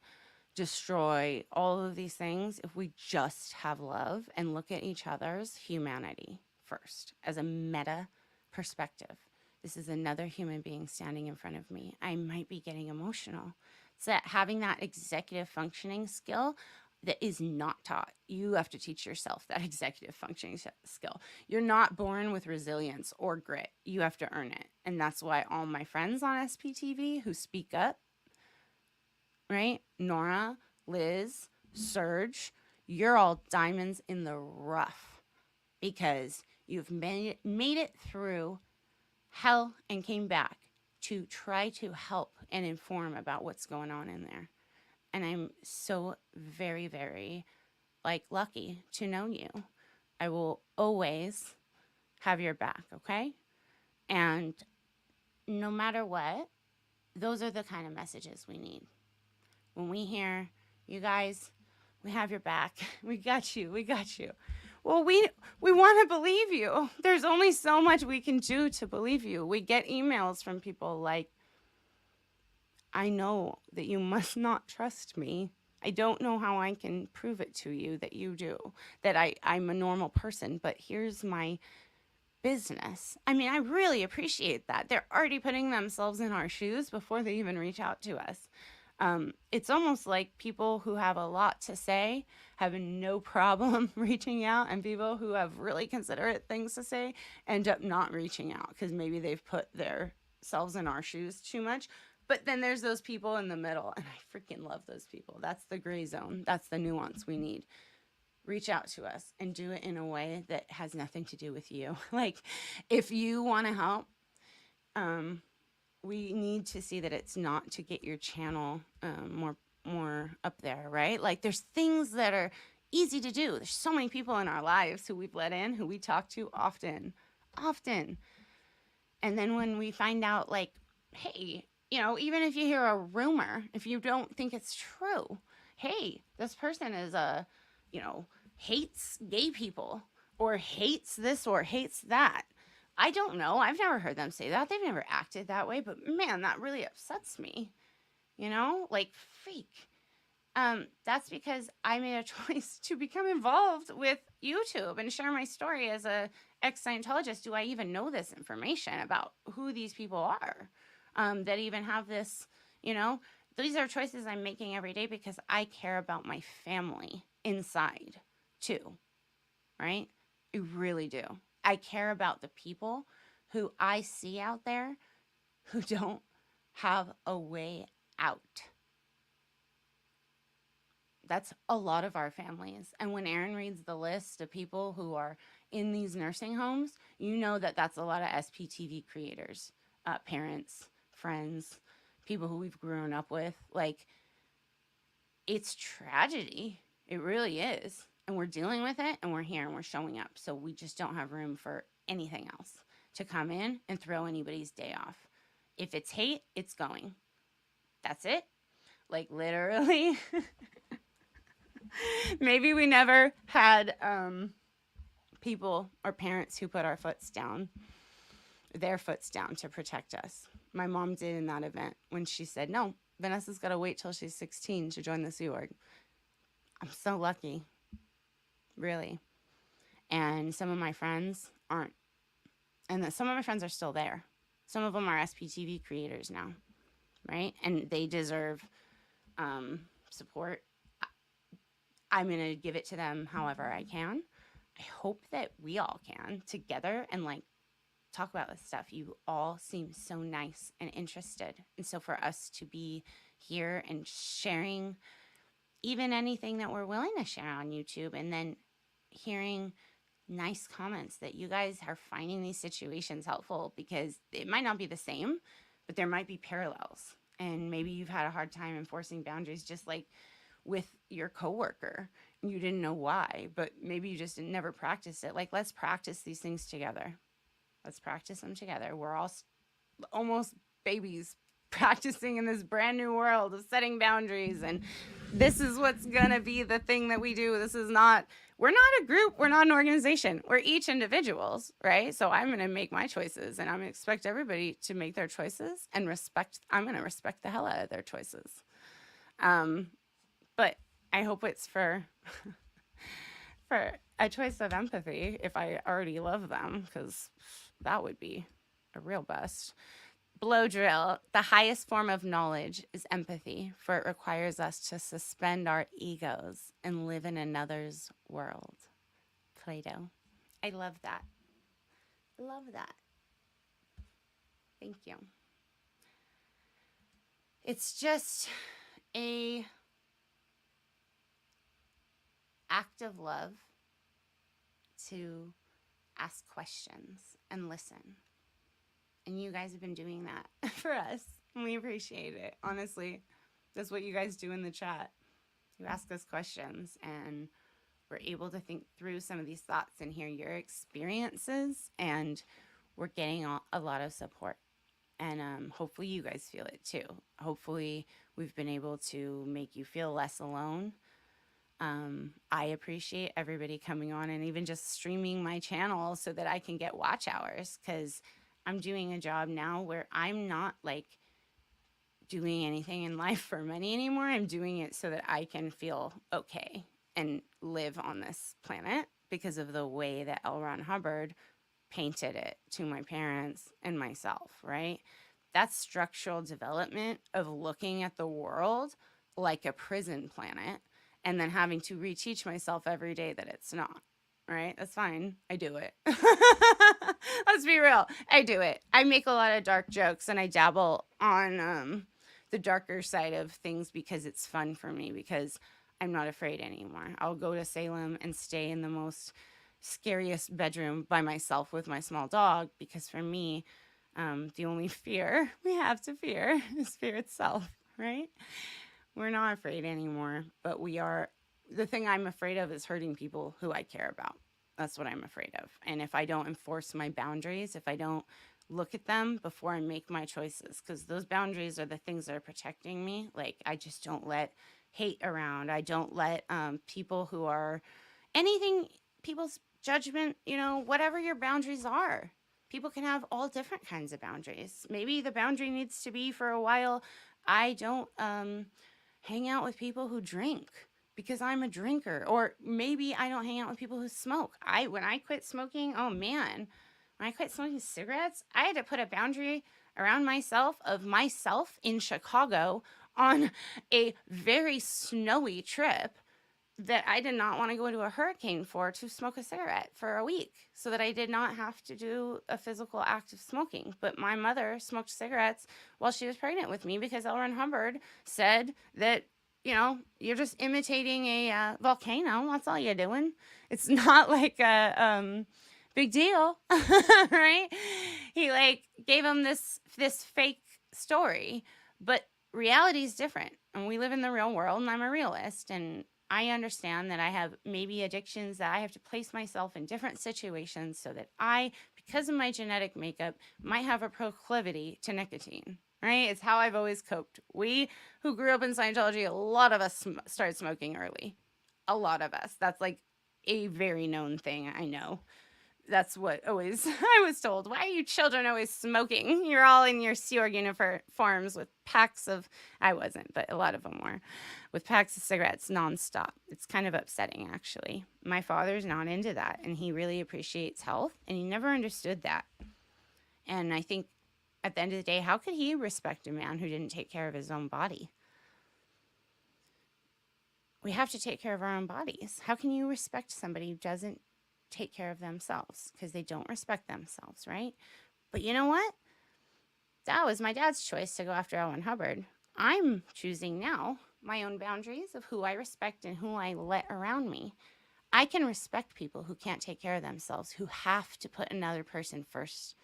destroy, all of these things, if we just have love and look at each other's humanity first as a meta perspective. This is another human being standing in front of me. I might be getting emotional. It's that having that executive functioning skill that is not taught. You have to teach yourself that executive functioning skill. You're not born with resilience or grit. You have to earn it. And that's why all my friends on SPTV who speak up, right? Nora, Liz, Serge, you're all diamonds in the rough because you've made it through hell and came back to try to help and inform about what's going on in there. And I'm so very, very lucky to know you. I will always have your back, okay? And no matter what, those are the kind of messages we need. When we hear, you guys, we have your back. We got you. We got you. Well, we want to believe you. There's only so much we can do to believe you. We get emails from people like, I know that you must not trust me. I don't know how I can prove it to you that you do, that I'm a normal person, but here's my business. I mean, I really appreciate that. They're already putting themselves in our shoes before they even reach out to us. It's almost like people who have a lot to say have no problem reaching out, and people who have really considerate things to say end up not reaching out because maybe they've put themselves in our shoes too much. But then there's those people in the middle, and I freaking love those people. That's the gray zone. That's the nuance we need. reach out to us and do it in a way that has nothing to do with you. Like, if you want to help, um, we need to see that it's not to get your channel more up there, right? Like, there's things that are easy to do. There's so many people in our lives who we've let in, who we talk to often. And then when we find out, like, hey, even if you hear a rumor, if you don't think it's true, hey, this person is hates gay people or hates this or hates that. I don't know. I've never heard them say that. They've never acted that way, but man, that really upsets me. Like, freak. That's because I made a choice to become involved with YouTube and share my story as a ex-Scientologist. Do I even know this information about who these people are that even have this, These are choices I'm making every day because I care about my family inside too, right? I really do. I care about the people who I see out there who don't have a way out. That's a lot of our families. And when Aaron reads the list of people who are in these nursing homes, that that's a lot of SPTV creators, parents, friends, people who we've grown up with. Like, it's tragedy. It really is. And we're dealing with it, and we're here, and we're showing up. So we just don't have room for anything else to come in and throw anybody's day off. If it's hate, it's going. That's it. Like, literally. Maybe we never had people or parents who put their foots down to protect us. My mom did in that event when she said, no, Vanessa's got to wait till she's 16 to join the Sea Org. I'm so lucky, really. And some of my friends aren't. And some of my friends are still there. Some of them are SPTV creators now, right? And they deserve support. I'm going to give it to them however I can. I hope that we all can together and talk about this stuff. You all seem so nice and interested. And so for us to be here and sharing even anything that we're willing to share on YouTube, and then hearing nice comments that you guys are finding these situations helpful, because it might not be the same, but there might be parallels. And maybe you've had a hard time enforcing boundaries, just like with your coworker. You didn't know why, but maybe you just never practiced it. Like, let's practice these things together. Let's practice them together. We're all almost babies practicing in this brand new world of setting boundaries. And this is what's going to be the thing that we do. We're not a group. We're not an organization. We're each individuals, right? So I'm going to make my choices, and I'm going to expect everybody to make their choices and I'm going to respect the hell out of their choices. But I hope it's for a choice of empathy if I already love them, because that would be a real bust. Blow drill. The highest form of knowledge is empathy, for it requires us to suspend our egos and live in another's world. Plato. I love that. Love that. Thank you. It's just a act of love to ask questions and listen. And you guys have been doing that for us, and we appreciate it. Honestly, that's what you guys do in the chat. You ask us questions, and we're able to think through some of these thoughts and hear your experiences, and we're getting a lot of support. And hopefully you guys feel it too. Hopefully we've been able to make you feel less alone. I appreciate everybody coming on and even just streaming my channel so that I can get watch hours, because I'm doing a job now where I'm not doing anything in life for money anymore. I'm doing it so that I can feel okay and live on this planet because of the way that L. Ron Hubbard painted it to my parents and myself, right? That's structural development of looking at the world like a prison planet, and then having to reteach myself every day that it's not, right? That's fine. I do it. Let's be real. I do it. I make a lot of dark jokes, and I dabble on the darker side of things because it's fun for me, because I'm not afraid anymore. I'll go to Salem and stay in the most scariest bedroom by myself with my small dog because for me, the only fear we have to fear is fear itself, right? We're not afraid anymore, but we are. The thing I'm afraid of is hurting people who I care about. That's what I'm afraid of. And if I don't enforce my boundaries, if I don't look at them before I make my choices, because those boundaries are the things that are protecting me. Like, I just don't let hate around. I don't let people who are anything, people's judgment, whatever your boundaries are. People can have all different kinds of boundaries. Maybe the boundary needs to be for a while. I don't hang out with people who drink because I'm a drinker, or maybe I don't hang out with people who smoke. When I quit smoking, oh man, when I quit smoking cigarettes, I had to put a boundary around myself in Chicago on a very snowy trip that I did not want to go into a hurricane to smoke a cigarette for a week so that I did not have to do a physical act of smoking. But my mother smoked cigarettes while she was pregnant with me because L. Ron Hubbard said that, you're just imitating a volcano. That's all you're doing. It's not like a big deal, right? He gave him this fake story, but reality is different. And we live in the real world, and I'm a realist, and I understand that I have maybe addictions that I have to place myself in different situations so that because of my genetic makeup, might have a proclivity to nicotine, right? It's how I've always coped. We who grew up in Scientology, a lot of us started smoking early. A lot of us. That's a very known thing, I know. That's what always I was told. Why are you children always smoking? You're all in your Sea Org uniforms with packs of, I wasn't, but a lot of them were, with packs of cigarettes nonstop. It's kind of upsetting, actually. My father's not into that, and he really appreciates health, and he never understood that. And I think at the end of the day, how could he respect a man who didn't take care of his own body? We have to take care of our own bodies. How can you respect somebody who doesn't take care of themselves? Because they don't respect themselves, right? But you know what? That was my dad's choice to go after L. Ron Hubbard. I'm choosing now my own boundaries of who I respect and who I let around me. I can respect people who can't take care of themselves, who have to put another person first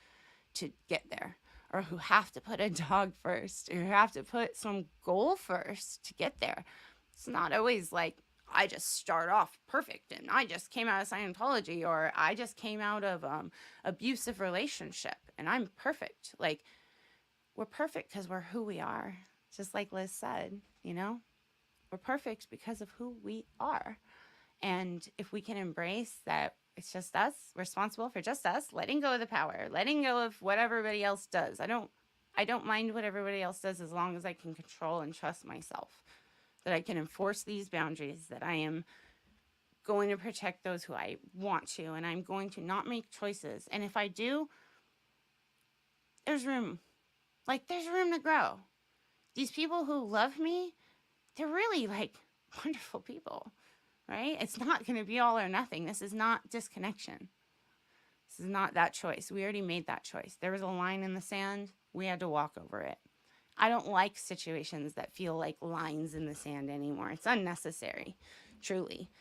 to get there, or who have to put a dog first, or who have to put some goal first to get there. It's not always like I just start off perfect and I just came out of Scientology, or I just came out of abusive relationship and I'm perfect. We're perfect because we're who we are. Just like Liz said, we're perfect because of who we are. And if we can embrace that it's just us, responsible for just us, letting go of the power, letting go of what everybody else does. I don't mind what everybody else does as long as I can control and trust myself. That I can enforce these boundaries, that I am going to protect those who I want to, and I'm going to not make choices. And if I do, there's room. There's room to grow. These people who love me, they're really wonderful people, right? It's not going to be all or nothing. This is not disconnection. This is not that choice. We already made that choice. There was a line in the sand. We had to walk over it. I don't like situations that feel like lines in the sand anymore. It's unnecessary, truly.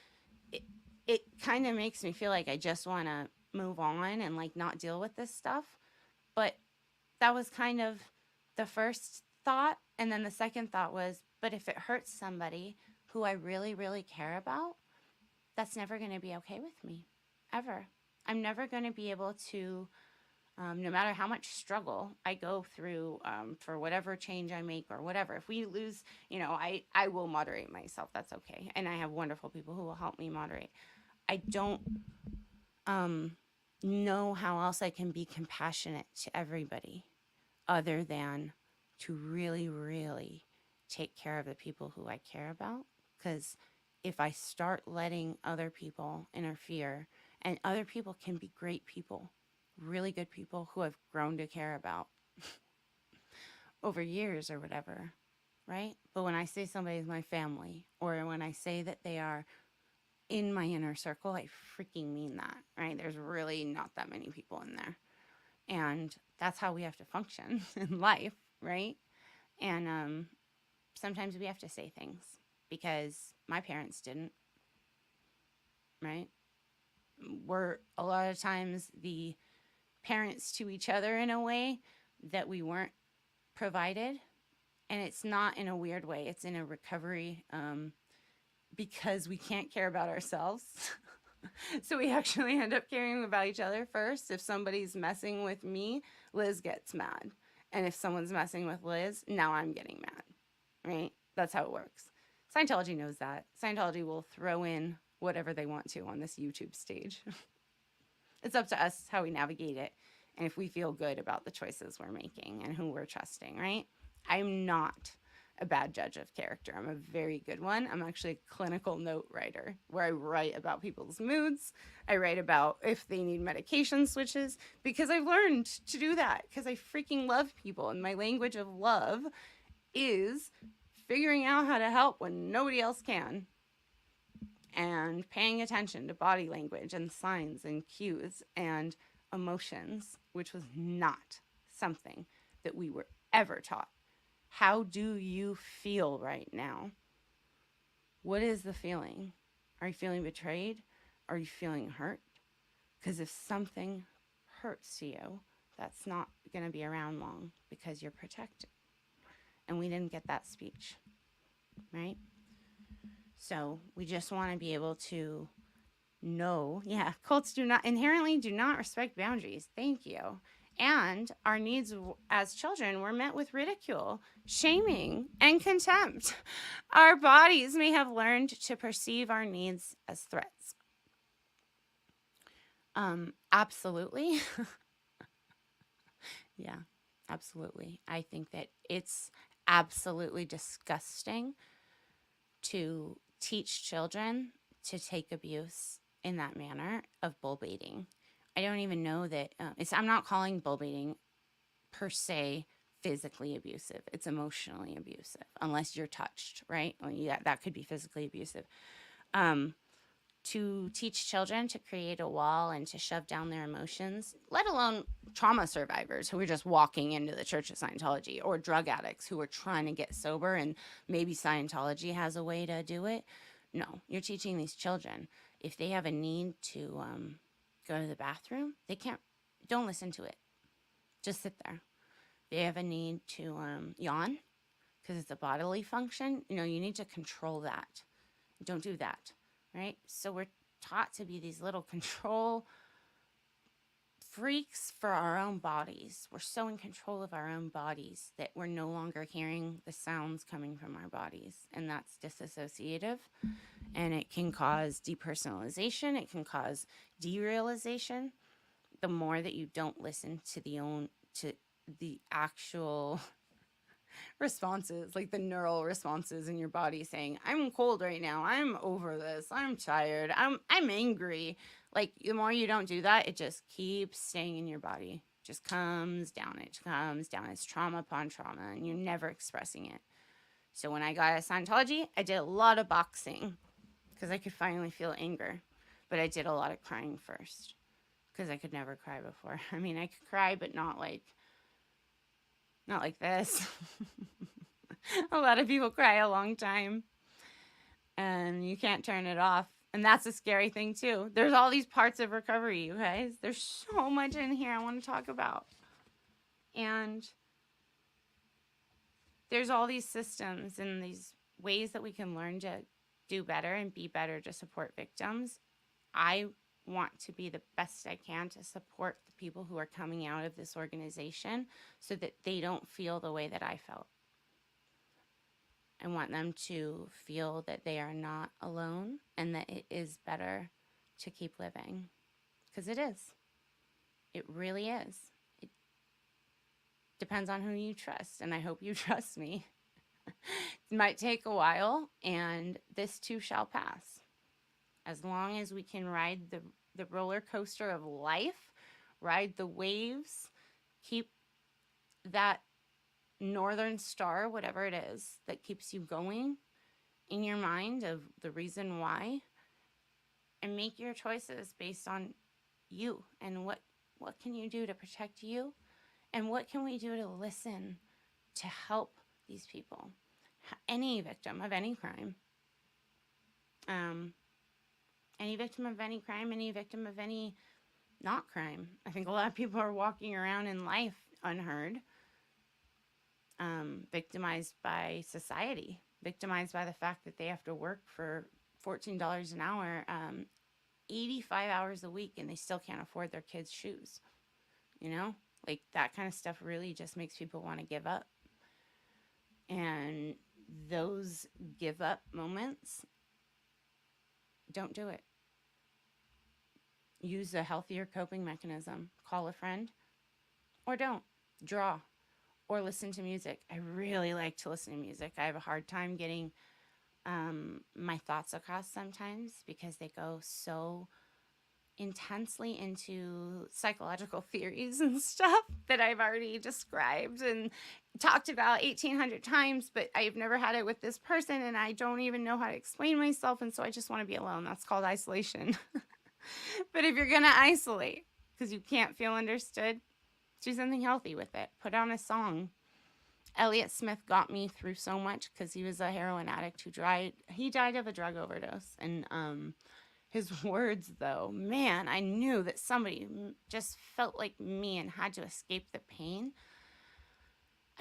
It kind of makes me feel like I just want to move on and not deal with this stuff. But that was kind of the first thought. And then the second thought was, but if it hurts somebody who I really, really care about, that's never going to be okay with me, ever. I'm never going to be able to, no matter how much struggle I go through for whatever change I make or whatever. If we lose, I will moderate myself. That's okay. And I have wonderful people who will help me moderate. I don't know how else I can be compassionate to everybody other than to really, really take care of the people who I care about. Because if I start letting other people interfere, and other people can be great people, really good people who I've grown to care about over years or whatever, right? But when I say somebody is my family, or when I say that they are in my inner circle, I freaking mean that, right? There's really not that many people in there. And that's how we have to function in life, right? And sometimes we have to say things because my parents didn't, right? We're a lot of times the parents to each other in a way that we weren't provided. And it's not in a weird way, it's in a recovery because we can't care about ourselves. So we actually end up caring about each other first. If somebody's messing with me, Liz gets mad. And if someone's messing with Liz, now I'm getting mad, right? That's how it works. Scientology knows that. Scientology will throw in whatever they want to on this YouTube stage. It's up to us how we navigate it and if we feel good about the choices we're making and who we're trusting, right? I'm not a bad judge of character. I'm a very good one. I'm actually a clinical note writer where I write about people's moods. I write about if they need medication switches because I've learned to do that because I freaking love people. And my language of love is figuring out how to help when nobody else can and paying attention to body language and signs and cues and emotions, which was not something that we were ever taught. How do you feel right now? What is the feeling? Are you feeling betrayed? Are you feeling hurt? Because if something hurts you, that's not going to be around long because you're protected. And we didn't get that speech, right? So we just want to be able to know, yeah, cults do not inherently do not respect boundaries. Thank you. And our needs as children were met with ridicule, shaming, and contempt. Our bodies may have learned to perceive our needs as threats. Absolutely. Yeah, absolutely. I think that it's absolutely disgusting to teach children to take abuse in that manner of bull baiting. I don't even know that I'm not calling bull baiting per se physically abusive. It's emotionally abusive unless you're touched, right? Well, yeah, that could be physically abusive. To teach children to create a wall and to shove down their emotions, let alone trauma survivors who are just walking into the Church of Scientology, or drug addicts who are trying to get sober and maybe Scientology has a way to do it. No, you're teaching these children if they have a need to go to the bathroom, they can't, don't listen to it. Just sit there. They have a need to yawn because it's a bodily function. You need to control that. Don't do that, right? So we're taught to be these little control freaks for our own bodies. We're so in control of our own bodies that we're no longer hearing the sounds coming from our bodies. And that's disassociative. And it can cause depersonalization. It can cause derealization. The more that you don't listen to the actual responses, like the neural responses in your body saying, I'm cold right now, I'm over this, I'm tired, I'm angry. Like the more you don't do that, it just keeps staying in your body. Just comes down, it comes down. It's trauma upon trauma, and you're never expressing it. So when I got out of Scientology, I did a lot of boxing because I could finally feel anger. But I did a lot of crying first because I could never cry before. I mean, I could cry, but not like this. A lot of people cry a long time and you can't turn it off. And that's a scary thing too. There's all these parts of recovery, you guys. There's so much in here I want to talk about. And there's all these systems and these ways that we can learn to do better and be better to support victims. I want to be the best I can to support the people who are coming out of this organization so that they don't feel the way that I felt. I want them to feel that they are not alone and that it is better to keep living. Because it is. It really is. It depends on who you trust, and I hope you trust me. It might take a while, and this too shall pass. As long as we can ride the roller coaster of life, ride the waves, keep that northern star, whatever it is, that keeps you going in your mind of the reason why, and make your choices based on you and what can you do to protect you, and what can we do to listen to help these people, any victim of any crime. Um, any victim of any crime, any victim of any not crime. I think a lot of people are walking around in life unheard, victimized by society, victimized by the fact that they have to work for $14 an hour, 85 hours a week, and they still can't afford their kids' shoes. You know, like that kind of stuff really just makes people want to give up. And those give up moments, don't do it. Use a healthier coping mechanism. Call a friend or don't. Draw or listen to music. I really like to listen to music. I have a hard time getting my thoughts across sometimes because they go so intensely into psychological theories and stuff that I've already described and talked about 1800 times, but I've never had it with this person and I don't even know how to explain myself. And so I just want to be alone. That's called isolation. But if you're going to isolate because you can't feel understood, do something healthy with it. Put on a song. Elliott Smith got me through so much because he was a heroin addict who died of a drug overdose. And his words, though, man, I knew that somebody just felt like me and had to escape the pain.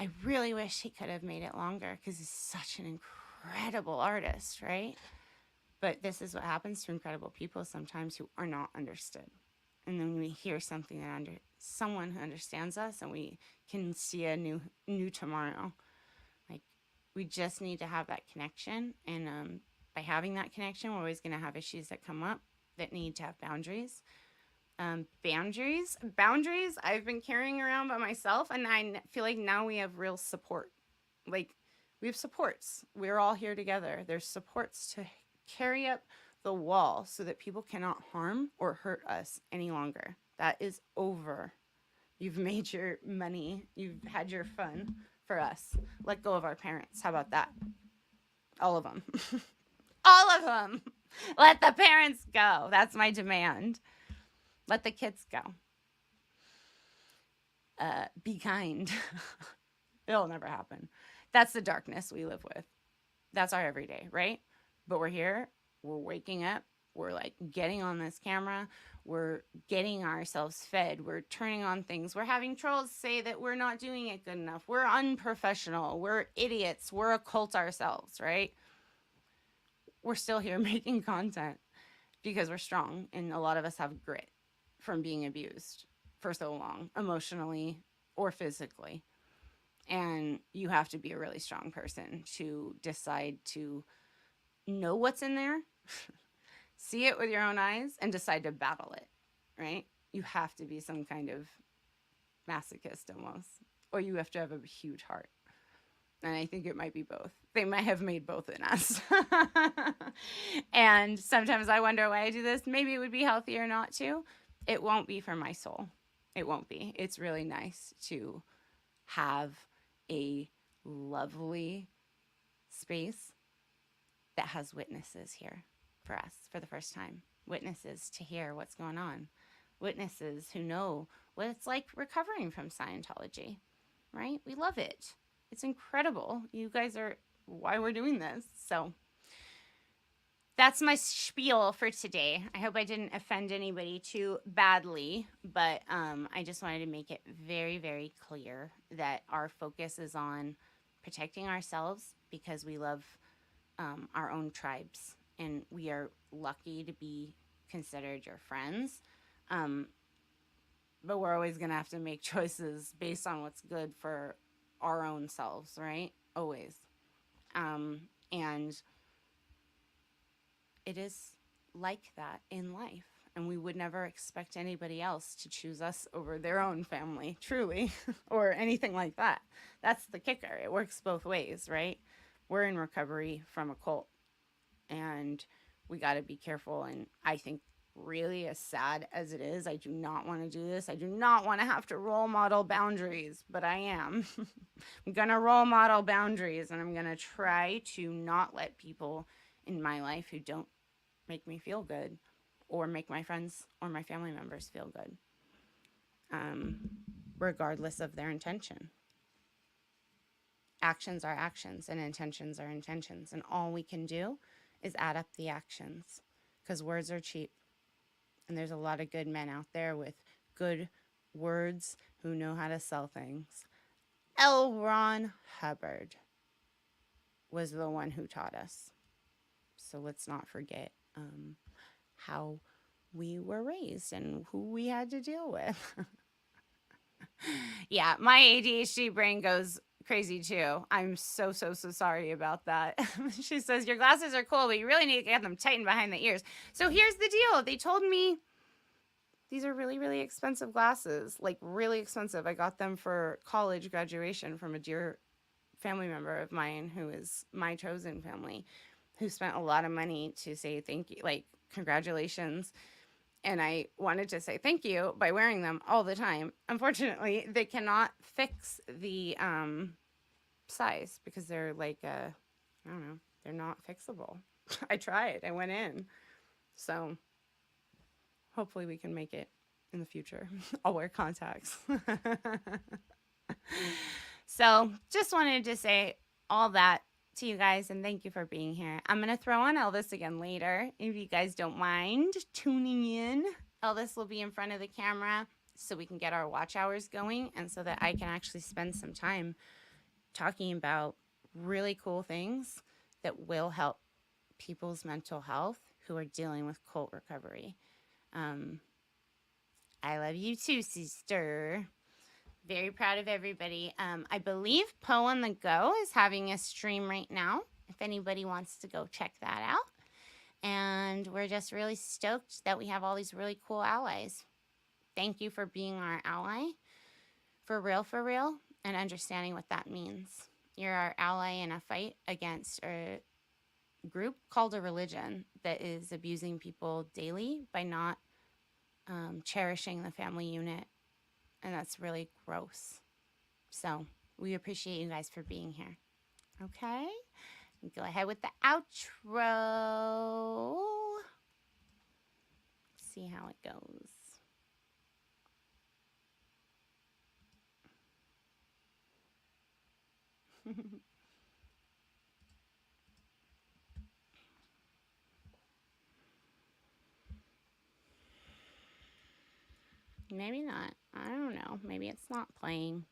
I really wish he could have made it longer because he's such an incredible artist, right? But this is what happens to incredible people sometimes who are not understood. And then we hear something that someone who understands us, and we can see a new tomorrow. Like, we just need to have that connection, and by having that connection, we're always going to have issues that come up that need to have boundaries. Boundaries I've been carrying around by myself, and I feel like now we have real support. Like, we have supports. We're all here together. There's supports to carry up the wall so that people cannot harm or hurt us any longer. That is over. You've made your money. You've had your fun for us. Let go of our parents. How about that? All of them. All of them. Let the parents go. That's my demand. Let the kids go. Be kind. It'll never happen. That's the darkness we live with. That's our everyday, right? But we're here. We're waking up. We're like getting on this camera. We're getting ourselves fed. We're turning on things. We're having trolls say that we're not doing it good enough. We're unprofessional. We're idiots. We're a cult ourselves, right? We're still here making content because we're strong. And a lot of us have grit from being abused for so long, emotionally or physically. And you have to be a really strong person to decide to know what's in there, see it with your own eyes, and decide to battle it, right? You have to be some kind of masochist almost, or you have to have a huge heart. And I think it might be both. They might have made both in us. And sometimes I wonder why I do this. Maybe it would be healthier not to. It won't be for my soul. It won't be. It's really nice to have a lovely space that has witnesses here for us for the first time. Witnesses to hear what's going on. Witnesses who know what it's like recovering from Scientology, right? We love it. It's incredible. You guys are why we're doing this. So that's my spiel for today. I hope I didn't offend anybody too badly, but I just wanted to make it very, very clear that our focus is on protecting ourselves because we love our own tribes, and we are lucky to be considered your friends. But we're always going to have to make choices based on what's good for our own selves, right? Always. And it is like that in life. And we would never expect anybody else to choose us over their own family, truly, or anything like that. That's the kicker. It works both ways, right? We're in recovery from a cult, and we got to be careful. And I think, really, as sad as it is, I do not want to do this. I do not want to have to role model boundaries, but I am. I'm going to role model boundaries, and I'm going to try to not let people in my life who don't make me feel good or make my friends or my family members feel good, regardless of their intention. Actions are actions and intentions are intentions, and all we can do is add up the actions, because words are cheap. And there's a lot of good men out there with good words who know how to sell things. L. Ron Hubbard was the one who taught us. So let's not forget how we were raised and who we had to deal with. Yeah, my ADHD brain goes crazy too. I'm so sorry about that. She says, your glasses are cool, but you really need to get them tightened behind the ears. So here's the deal. They told me these are really, really expensive glasses, like really expensive. I got them for college graduation from a dear family member of mine who is my chosen family, who spent a lot of money to say thank you, like congratulations. And I wanted to say thank you by wearing them all the time. Unfortunately, they cannot fix the size because they're like, I don't know, they're not fixable. I tried, I went in. So hopefully we can make it in the future. I'll wear contacts. So just wanted to say all that to you guys and thank you for being here. I'm going to throw on Elvis again later if you guys don't mind tuning in. Elvis will be in front of the camera so we can get our watch hours going and so that I can actually spend some time talking about really cool things that will help people's mental health who are dealing with cult recovery. I love you too, sister. Very proud of everybody. I believe Poe on the Go is having a stream right now, if anybody wants to go check that out. And we're just really stoked that we have all these really cool allies. Thank you for being our ally, for real, and understanding what that means. You're our ally in a fight against a group called a religion that is abusing people daily by not cherishing the family unit. And that's really gross. So we appreciate you guys for being here. Okay? Go ahead with the outro. See how it goes. Maybe not. I don't know. Maybe it's not playing.